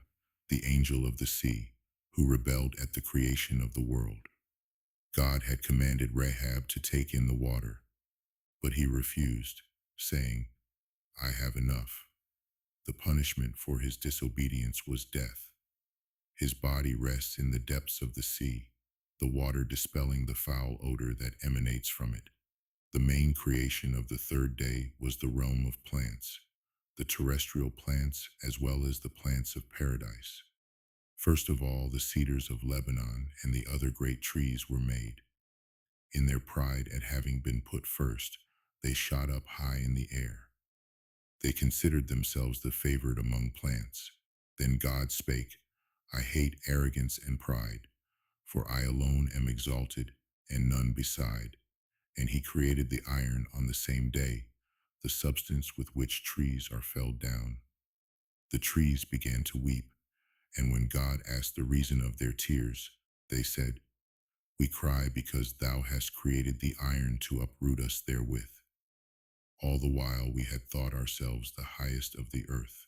S1: the angel of the sea, who rebelled at the creation of the world. God had commanded Rahab to take in the water, but he refused, saying, "I have enough." The punishment for his disobedience was death. His body rests in the depths of the sea, the water dispelling the foul odor that emanates from it. The main creation of the third day was the realm of plants, the terrestrial plants as well as the plants of paradise. First of all, the cedars of Lebanon and the other great trees were made. In their pride at having been put first, they shot up high in the air. They considered themselves the favored among plants. Then God spake, "I hate arrogance and pride, for I alone am exalted, and none beside." And he created the iron on the same day, the substance with which trees are felled down. The trees began to weep, and when God asked the reason of their tears, they said, "We cry because thou hast created the iron to uproot us therewith." All the while we had thought ourselves the highest of the earth,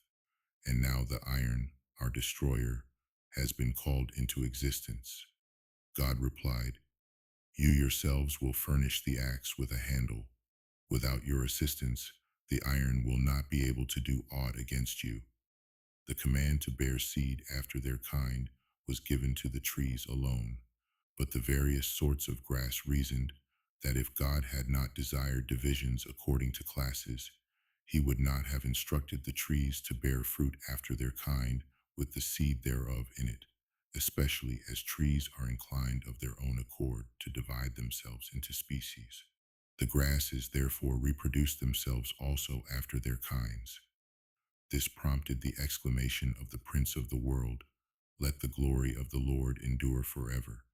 S1: and now the iron, our destroyer, has been called into existence. God replied, "You yourselves will furnish the axe with a handle. Without your assistance, the iron will not be able to do aught against you." The command to bear seed after their kind was given to the trees alone, but the various sorts of grass reasoned that if God had not desired divisions according to classes, he would not have instructed the trees to bear fruit after their kind with the seed thereof in it, especially as trees are inclined of their own accord to divide themselves into species. The grasses therefore reproduced themselves also after their kinds. This prompted the exclamation of the Prince of the world, "Let the glory of the Lord endure forever.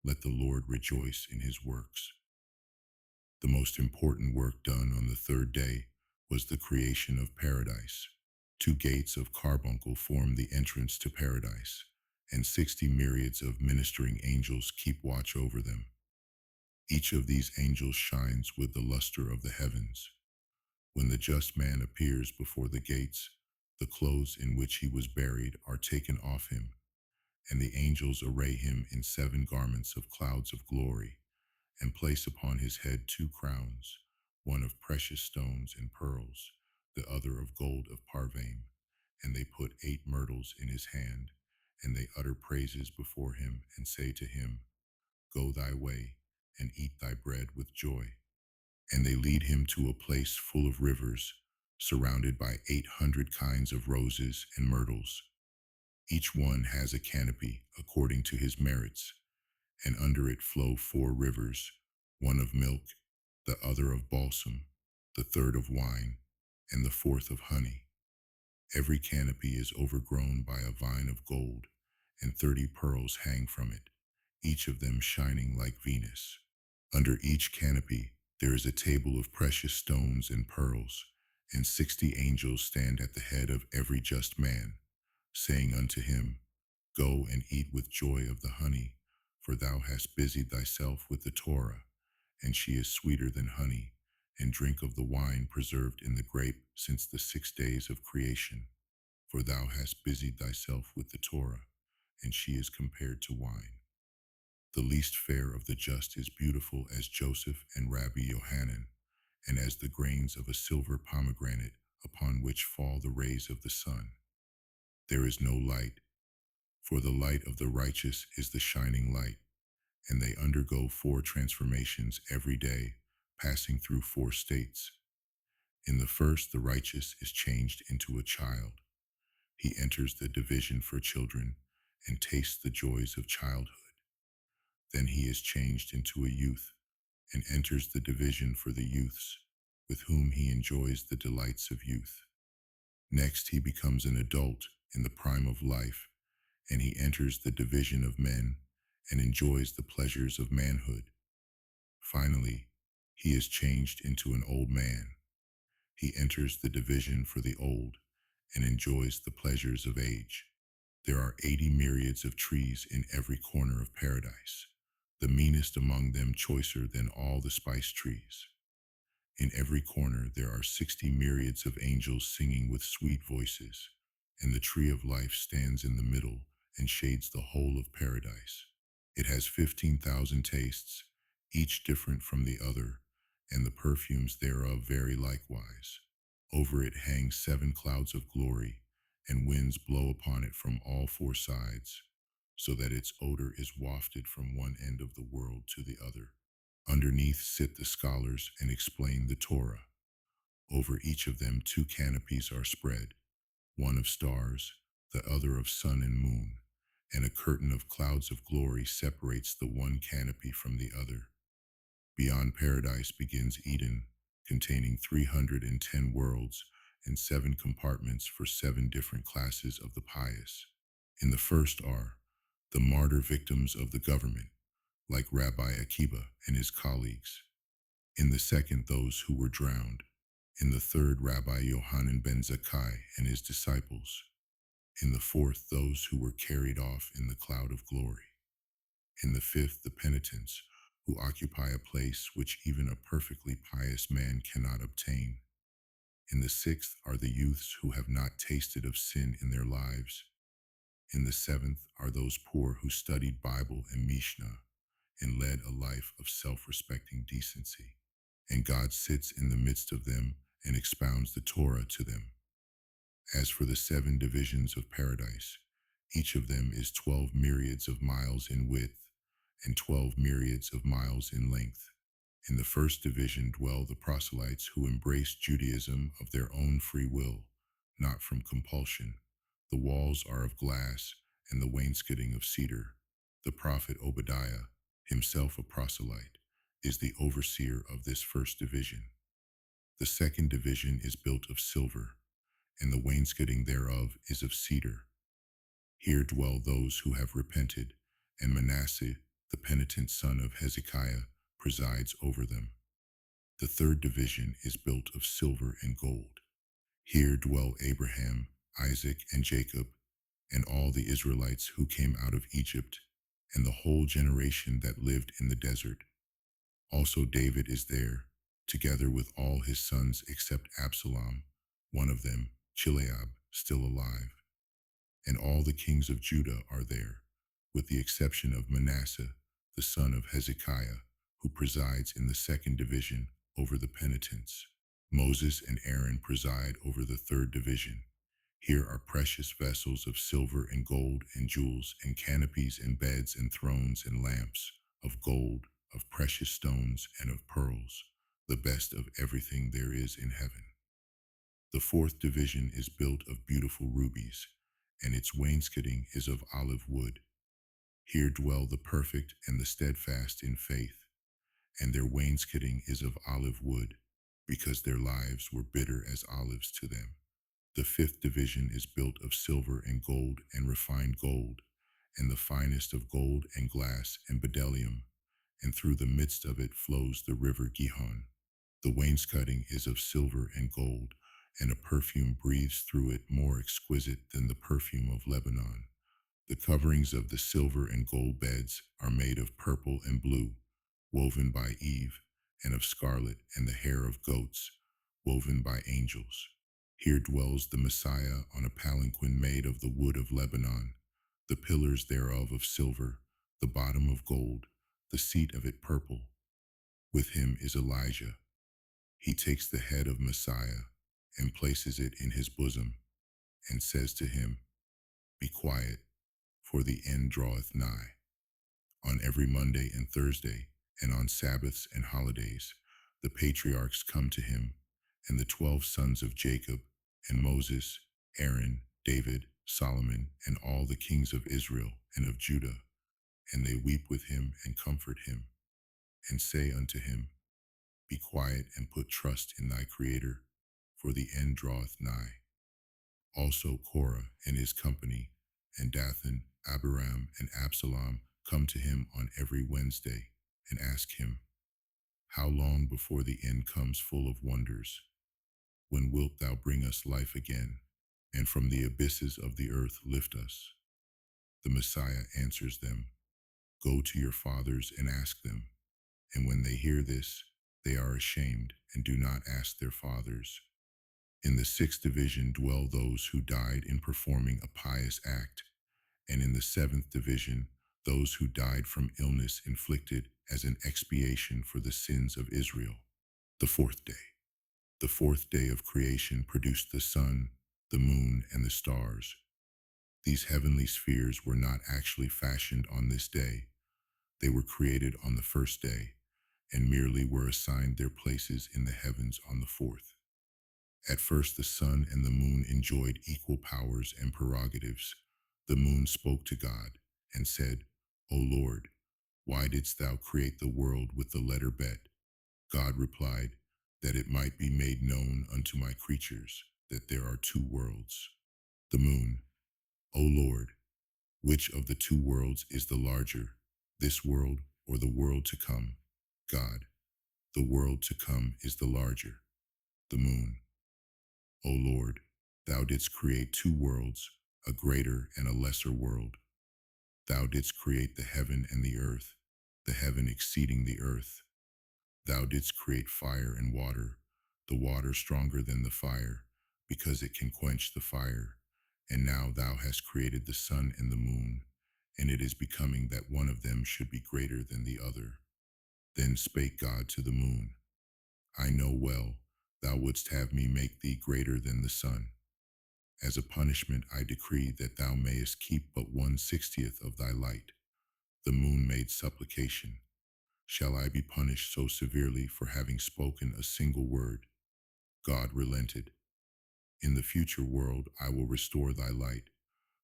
S1: Let the Lord rejoice in his works." The most important work done on the third day was the creation of paradise. 2 gates of carbuncle form the entrance to paradise, and 60 myriads of ministering angels keep watch over them. Each of these angels shines with the luster of the heavens. When the just man appears before the gates, the clothes in which he was buried are taken off him, and the angels array him in 7 garments of clouds of glory, and place upon his head 2 crowns, one of precious stones and pearls, the other of gold of Parvaim, and they put 8 myrtles in his hand, and they utter praises before him, and say to him, "Go thy way, and eat thy bread with joy." And they lead him to a place full of rivers, surrounded by 800 kinds of roses and myrtles. Each one has a canopy according to his merits, and under it flow 4 rivers, one of milk, the other of balsam, the third of wine, and the fourth of honey. Every canopy is overgrown by a vine of gold, and 30 pearls hang from it, each of them shining like Venus. Under each canopy there is a table of precious stones and pearls, and 60 angels stand at the head of every just man, saying unto him, Go and eat with joy of the honey, for thou hast busied thyself with the Torah, and she is sweeter than honey, and drink of the wine preserved in the grape since the 6 days of creation. For thou hast busied thyself with the Torah, and she is compared to wine. The least fair of the just is beautiful as Joseph and Rabbi Yohanan, and as the grains of a silver pomegranate upon which fall the rays of the sun. There is no light, for the light of the righteous is the shining light, and they undergo 4 transformations every day, passing through 4 states. In the first, the righteous is changed into a child. He enters the division for children and tastes the joys of childhood. Then he is changed into a youth and enters the division for the youths, with whom he enjoys the delights of youth. Next, he becomes an adult in the prime of life, and he enters the division of men and enjoys the pleasures of manhood. Finally, he is changed into an old man. He enters the division for the old and enjoys the pleasures of age. There are 80 myriads of trees in every corner of paradise, the meanest among them choicer than all the spice trees. In every corner there are 60 myriads of angels singing with sweet voices, and the tree of life stands in the middle and shades the whole of paradise. It has 15,000 tastes, each different from the other, and the perfumes thereof vary likewise. Over it hang 7 clouds of glory, and winds blow upon it from all 4 sides, so that its odor is wafted from one end of the world to the other. Underneath sit the scholars and explain the Torah. Over each of them 2 canopies are spread, one of stars, the other of sun and moon, and a curtain of clouds of glory separates the one canopy from the other. Beyond paradise begins Eden, containing 310 worlds and 7 compartments for 7 different classes of the pious. In the first are the martyr victims of the government, like Rabbi Akiba and his colleagues. In the second, those who were drowned. In the third, Rabbi Yohanan ben Zakkai and his disciples. In the fourth, those who were carried off in the cloud of glory. In the fifth, the penitents, who occupy a place which even a perfectly pious man cannot obtain. In the sixth are the youths who have not tasted of sin in their lives. In the seventh are those poor who studied Bible and Mishnah and led a life of self-respecting decency. And God sits in the midst of them and expounds the Torah to them. As for the 7 divisions of paradise, each of them is 12 myriads of miles in width and 12 myriads of miles in length. In the first division dwell the proselytes who embrace Judaism of their own free will, not from compulsion. The walls are of glass and the wainscoting of cedar. The prophet Obadiah, himself a proselyte, is the overseer of this first division. The second division is built of silver, and the wainscoting thereof is of cedar. Here dwell those who have repented, and Manasseh, the penitent son of Hezekiah, presides over them. The third division is built of silver and gold. Here dwell Abraham, Isaac, and Jacob, and all the Israelites who came out of Egypt, and the whole generation that lived in the desert. Also David is there, together with all his sons except Absalom, one of them, Chileab, still alive. And all the kings of Judah are there, with the exception of Manasseh, the son of Hezekiah, who presides in the second division over the penitents. Moses and Aaron preside over the third division. Here are precious vessels of silver and gold and jewels and canopies and beds and thrones and lamps, of gold, of precious stones and of pearls, the best of everything there is in heaven. The fourth division is built of beautiful rubies, and its wainscoting is of olive wood. Here dwell the perfect and the steadfast in faith, and their wainscoting is of olive wood, because their lives were bitter as olives to them. The fifth division is built of silver and gold and refined gold, and the finest of gold and glass and bdellium, and through the midst of it flows the river Gihon. The wainscoting is of silver and gold, and a perfume breathes through it more exquisite than the perfume of Lebanon. The coverings of the silver and gold beds are made of purple and blue, woven by Eve, and of scarlet and the hair of goats, woven by angels. Here dwells the Messiah on a palanquin made of the wood of Lebanon, the pillars thereof of silver, the bottom of gold, the seat of it purple. With him is Elijah. He takes the head of Messiah and places it in his bosom, and says to him, Be quiet, for the end draweth nigh. On every Monday and Thursday, and on Sabbaths and holidays, the patriarchs come to him, and the 12 sons of Jacob, and Moses, Aaron, David, Solomon, and all the kings of Israel and of Judah, and they weep with him and comfort him, and say unto him, Be quiet and put trust in thy Creator, for the end draweth nigh. Also Korah and his company, and Dathan, Abiram, and Absalom come to him on every Wednesday, and ask him, How long before the end comes full of wonders? When wilt thou bring us life again, and from the abysses of the earth lift us? The Messiah answers them, Go to your fathers and ask them. And when they hear this, they are ashamed and do not ask their fathers. In the sixth division dwell those who died in performing a pious act, and in the seventh division, those who died from illness inflicted as an expiation for the sins of Israel. The fourth day. The fourth day of creation produced the sun, the moon, and the stars. These heavenly spheres were not actually fashioned on this day. They were created on the first day, and merely were assigned their places in the heavens on the fourth. At first the sun and the moon enjoyed equal powers and prerogatives. The moon spoke to God and said, O Lord, why didst thou create the world with the letter Bet? God replied, That it might be made known unto my creatures that there are two worlds. The moon, O Lord, which of the two worlds is the larger, this world or the world to come? God, the world to come is the larger. The moon, O Lord, thou didst create two worlds, a greater and a lesser world. Thou didst create the heaven and the heaven exceeding the earth. Thou didst create fire and water, the water stronger than the fire, because it can quench the fire. And now thou hast created the sun and the moon, and it is becoming that one of them should be greater than the other. Then spake God to the moon, I know well, thou wouldst have me make thee greater than the sun. As a punishment I decree that thou mayest keep but 1/60th of thy light. The moon made supplication, Shall I be punished so severely for having spoken a single word? God relented. In the future world I will restore thy light,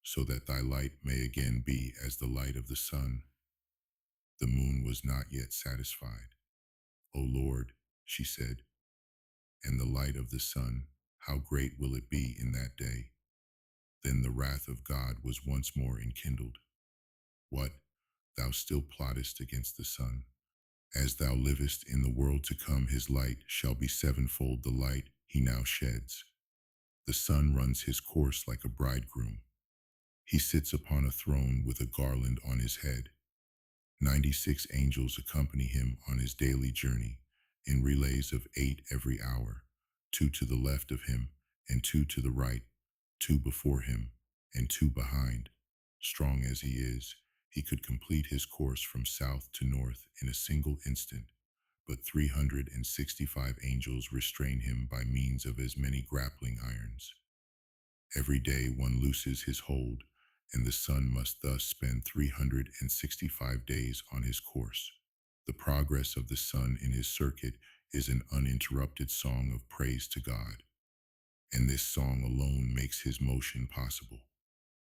S1: so that thy light may again be as the light of the sun. The moon was not yet satisfied. O Lord, she said, and the light of the sun, how great will it be in that day? Then the wrath of God was once more enkindled. What? Thou still plottest against the sun? As thou livest in the world to come, his light shall be sevenfold the light he now sheds. The sun runs his course like a bridegroom. He sits upon a throne with a garland on his head. 96 angels accompany him on his daily journey, in relays of 8 every hour, 2 to the left of him, and 2 to the right, 2 before him, and 2 behind. Strong as he is, he could complete his course from south to north in a single instant, but 365 angels restrain him by means of as many grappling irons. Every day one looses his hold, and the sun must thus spend 365 days on his course. The progress of the sun in his circuit is an uninterrupted song of praise to God, and this song alone makes his motion possible.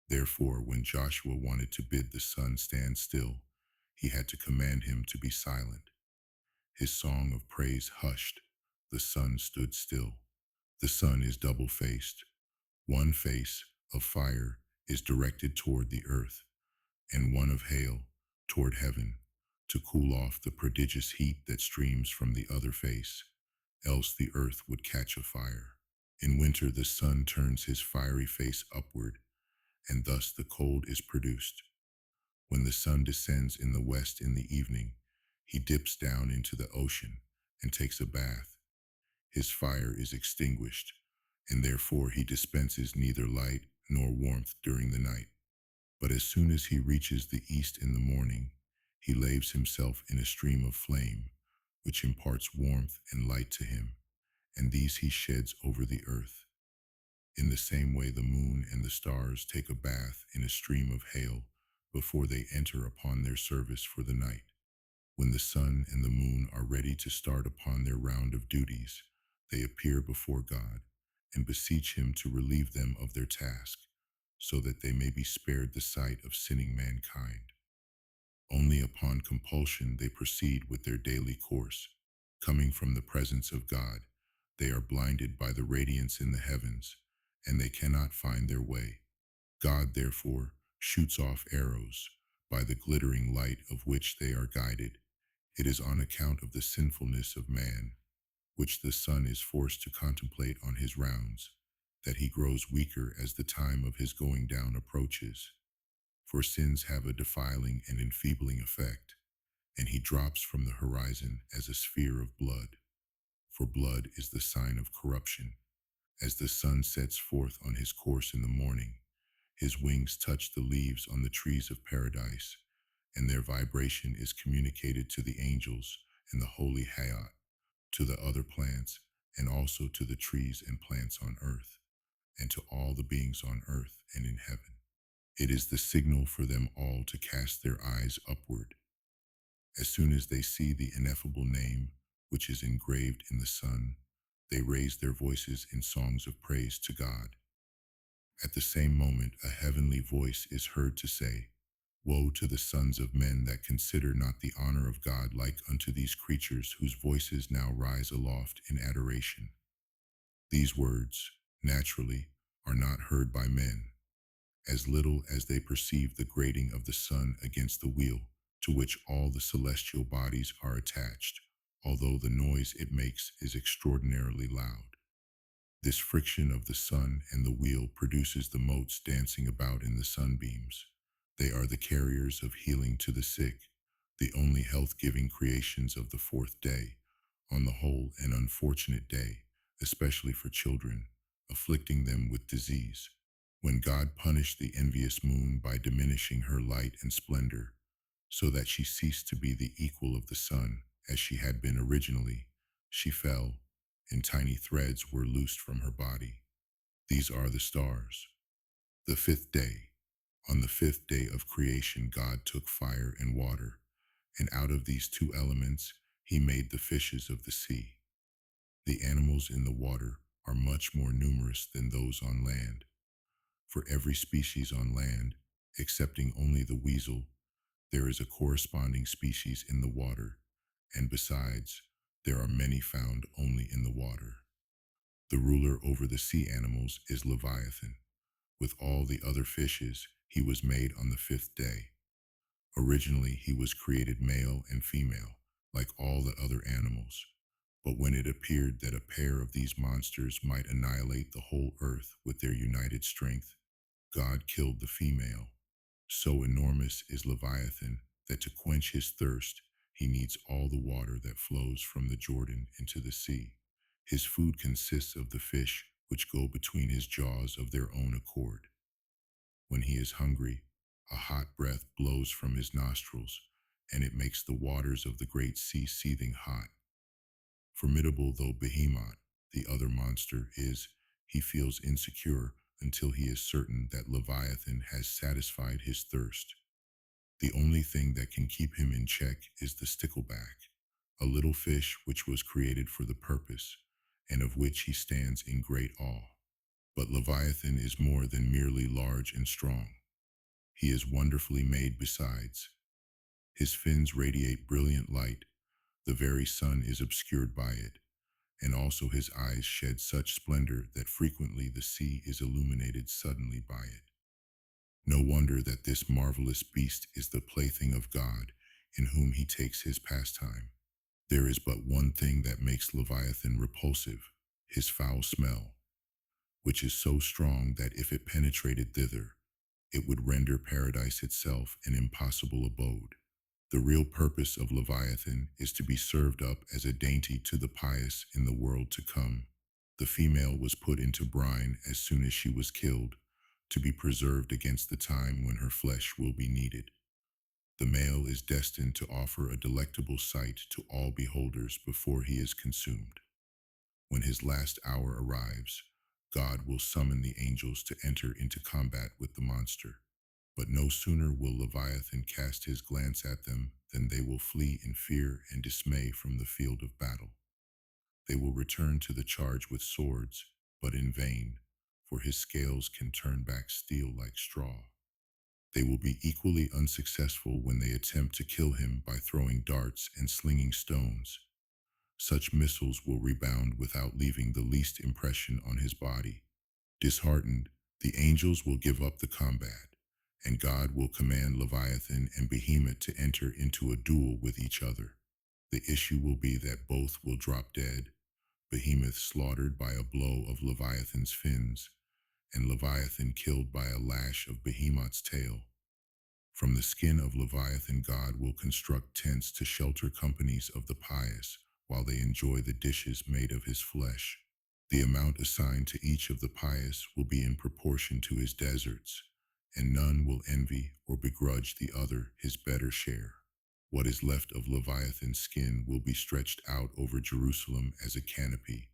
S1: Therefore, when Joshua wanted to bid the sun stand still, he had to command him to be silent. His song of praise hushed. The sun stood still. The sun is double-faced. One face, of fire, is directed toward the earth, and one of hail, toward heaven, to cool off the prodigious heat that streams from the other face, else the earth would catch afire. In winter the sun turns his fiery face upward, and thus the cold is produced. When the sun descends in the west in the evening, he dips down into the ocean and takes a bath. His fire is extinguished, and therefore he dispenses neither light nor warmth during the night. But as soon as he reaches the east in the morning, he laves himself in a stream of flame, which imparts warmth and light to him, and these he sheds over the earth. In the same way the moon and the stars take a bath in a stream of hail before they enter upon their service for the night. When the sun and the moon are ready to start upon their round of duties, they appear before God and beseech him to relieve them of their task, so that they may be spared the sight of sinning mankind. Only upon compulsion they proceed with their daily course. Coming from the presence of God, they are blinded by the radiance in the heavens, and they cannot find their way. God, therefore, shoots off arrows, by the glittering light of which they are guided. It is on account of the sinfulness of man, which the sun is forced to contemplate on his rounds, that he grows weaker as the time of his going down approaches. For sins have a defiling and enfeebling effect, and he drops from the horizon as a sphere of blood. For blood is the sign of corruption. As the sun sets forth on his course in the morning, his wings touch the leaves on the trees of paradise, and their vibration is communicated to the angels and the holy Hayat, to the other plants, and also to the trees and plants on earth, and to all the beings on earth and in heaven. It is the signal for them all to cast their eyes upward. As soon as they see the ineffable name, which is engraved in the sun, they raise their voices in songs of praise to God. At the same moment, a heavenly voice is heard to say, "Woe to the sons of men that consider not the honor of God like unto these creatures whose voices now rise aloft in adoration." These words, naturally, are not heard by men, as little as they perceive the grating of the sun against the wheel to which all the celestial bodies are attached, although the noise it makes is extraordinarily loud. This friction of the sun and the wheel produces the motes dancing about in the sunbeams. They are the carriers of healing to the sick, the only health-giving creations of the fourth day, on the whole an unfortunate day, especially for children, afflicting them with disease. When God punished the envious moon by diminishing her light and splendor, so that she ceased to be the equal of the sun, as she had been originally, she fell, and tiny threads were loosed from her body. These are the stars. The fifth day. On the fifth day of creation, God took fire and water, and out of these two elements, he made the fishes of the sea. The animals in the water are much more numerous than those on land. For every species on land, excepting only the weasel, there is a corresponding species in the water, and besides, there are many found only in the water. The ruler over the sea animals is Leviathan. With all the other fishes, he was made on the fifth day. Originally, he was created male and female, like all the other animals. But when it appeared that a pair of these monsters might annihilate the whole earth with their united strength, God killed the female. So enormous is Leviathan that to quench his thirst, he needs all the water that flows from the Jordan into the sea. His food consists of the fish which go between his jaws of their own accord. When he is hungry, a hot breath blows from his nostrils, and it makes the waters of the great sea seething hot. Formidable though Behemoth, the other monster, is, he feels insecure until he is certain that Leviathan has satisfied his thirst. The only thing that can keep him in check is the stickleback, a little fish which was created for the purpose, and of which he stands in great awe. But Leviathan is more than merely large and strong. He is wonderfully made besides. His fins radiate brilliant light, The very sun is obscured by it, and also his eyes shed such splendor that frequently the sea is illuminated suddenly by it. No wonder that this marvelous beast is the plaything of God, in whom he takes his pastime. There is but one thing that makes Leviathan repulsive, his foul smell, which is so strong that if it penetrated thither, it would render paradise itself an impossible abode. The real purpose of Leviathan is to be served up as a dainty to the pious in the world to come. The female was put into brine as soon as she was killed, to be preserved against the time when her flesh will be needed. The male is destined to offer a delectable sight to all beholders before he is consumed. When his last hour arrives, God will summon the angels to enter into combat with the monster. But no sooner will Leviathan cast his glance at them than they will flee in fear and dismay from the field of battle. They will return to the charge with swords, but in vain, for his scales can turn back steel like straw. They will be equally unsuccessful when they attempt to kill him by throwing darts and slinging stones. Such missiles will rebound without leaving the least impression on his body. Disheartened, the angels will give up the combat, and God will command Leviathan and Behemoth to enter into a duel with each other. The issue will be that both will drop dead, Behemoth slaughtered by a blow of Leviathan's fins, and Leviathan killed by a lash of Behemoth's tail. From the skin of Leviathan, God will construct tents to shelter companies of the pious while they enjoy the dishes made of his flesh. The amount assigned to each of the pious will be in proportion to his deserts, and none will envy or begrudge the other his better share. What is left of Leviathan's skin will be stretched out over Jerusalem as a canopy,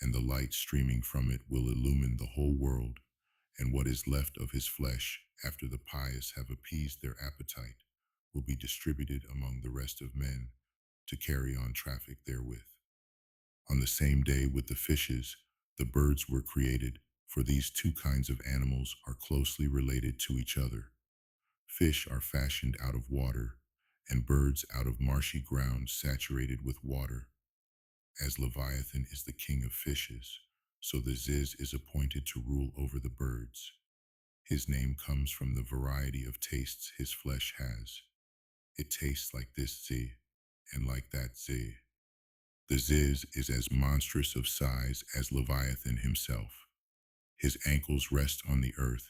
S1: and the light streaming from it will illumine the whole world. And what is left of his flesh, after the pious have appeased their appetite, will be distributed among the rest of men to carry on traffic therewith. On the same day with the fishes, the birds were created, for these two kinds of animals are closely related to each other. Fish are fashioned out of water, and birds out of marshy ground saturated with water. As Leviathan is the king of fishes, so the Ziz is appointed to rule over the birds. His name comes from the variety of tastes his flesh has. It tastes like this Z, and like that Z. The Ziz is as monstrous of size as Leviathan himself. His ankles rest on the earth,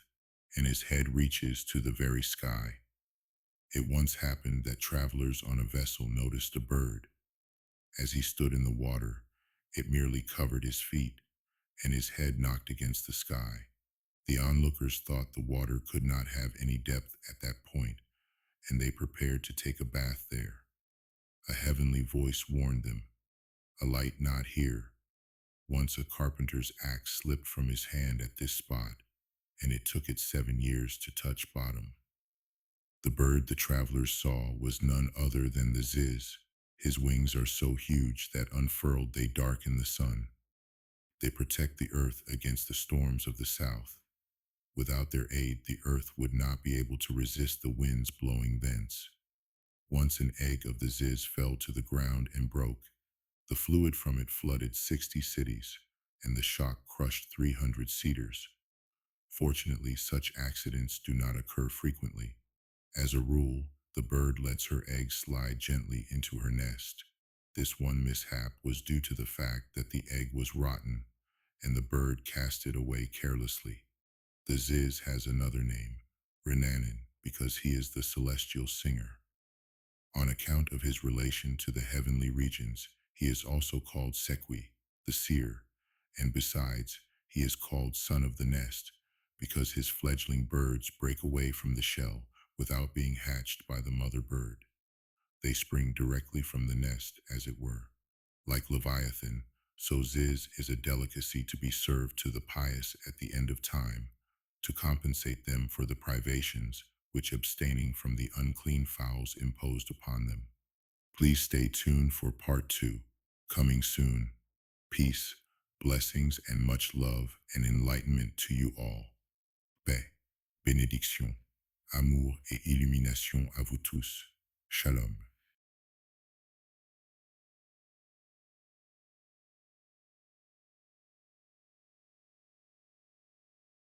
S1: and his head reaches to the very sky. It once happened that travelers on a vessel noticed a bird. As he stood in the water, it merely covered his feet, and his head knocked against the sky. The onlookers thought the water could not have any depth at that point, and they prepared to take a bath there. A heavenly voice warned them, "A light not here." Once a carpenter's axe slipped from his hand at this spot, and it took it 7 years to touch bottom. The bird the travelers saw was none other than the Ziz. His wings are so huge that unfurled they darken the sun. They protect the earth against the storms of the south. Without their aid, the earth would not be able to resist the winds blowing thence. Once an egg of the Ziz fell to the ground and broke. The fluid from it flooded 60 cities, and the shock crushed 300 cedars. Fortunately, such accidents do not occur frequently. As a rule, the bird lets her eggs slide gently into her nest. This one mishap was due to the fact that the egg was rotten, and the bird cast it away carelessly. The Ziz has another name, Renanin, because he is the celestial singer. On account of his relation to the heavenly regions, he is also called Sequi, the seer, and besides, he is called son of the nest, because his fledgling birds break away from the shell without being hatched by the mother bird. They spring directly from the nest, as it were. Like Leviathan, so Ziz is a delicacy to be served to the pious at the end of time, to compensate them for the privations which abstaining from the unclean fowls imposed upon them. Please stay tuned for part 2, coming soon. Peace, blessings, and much love and enlightenment to you all. Paix, bénédiction, amour et illumination à vous tous. Shalom.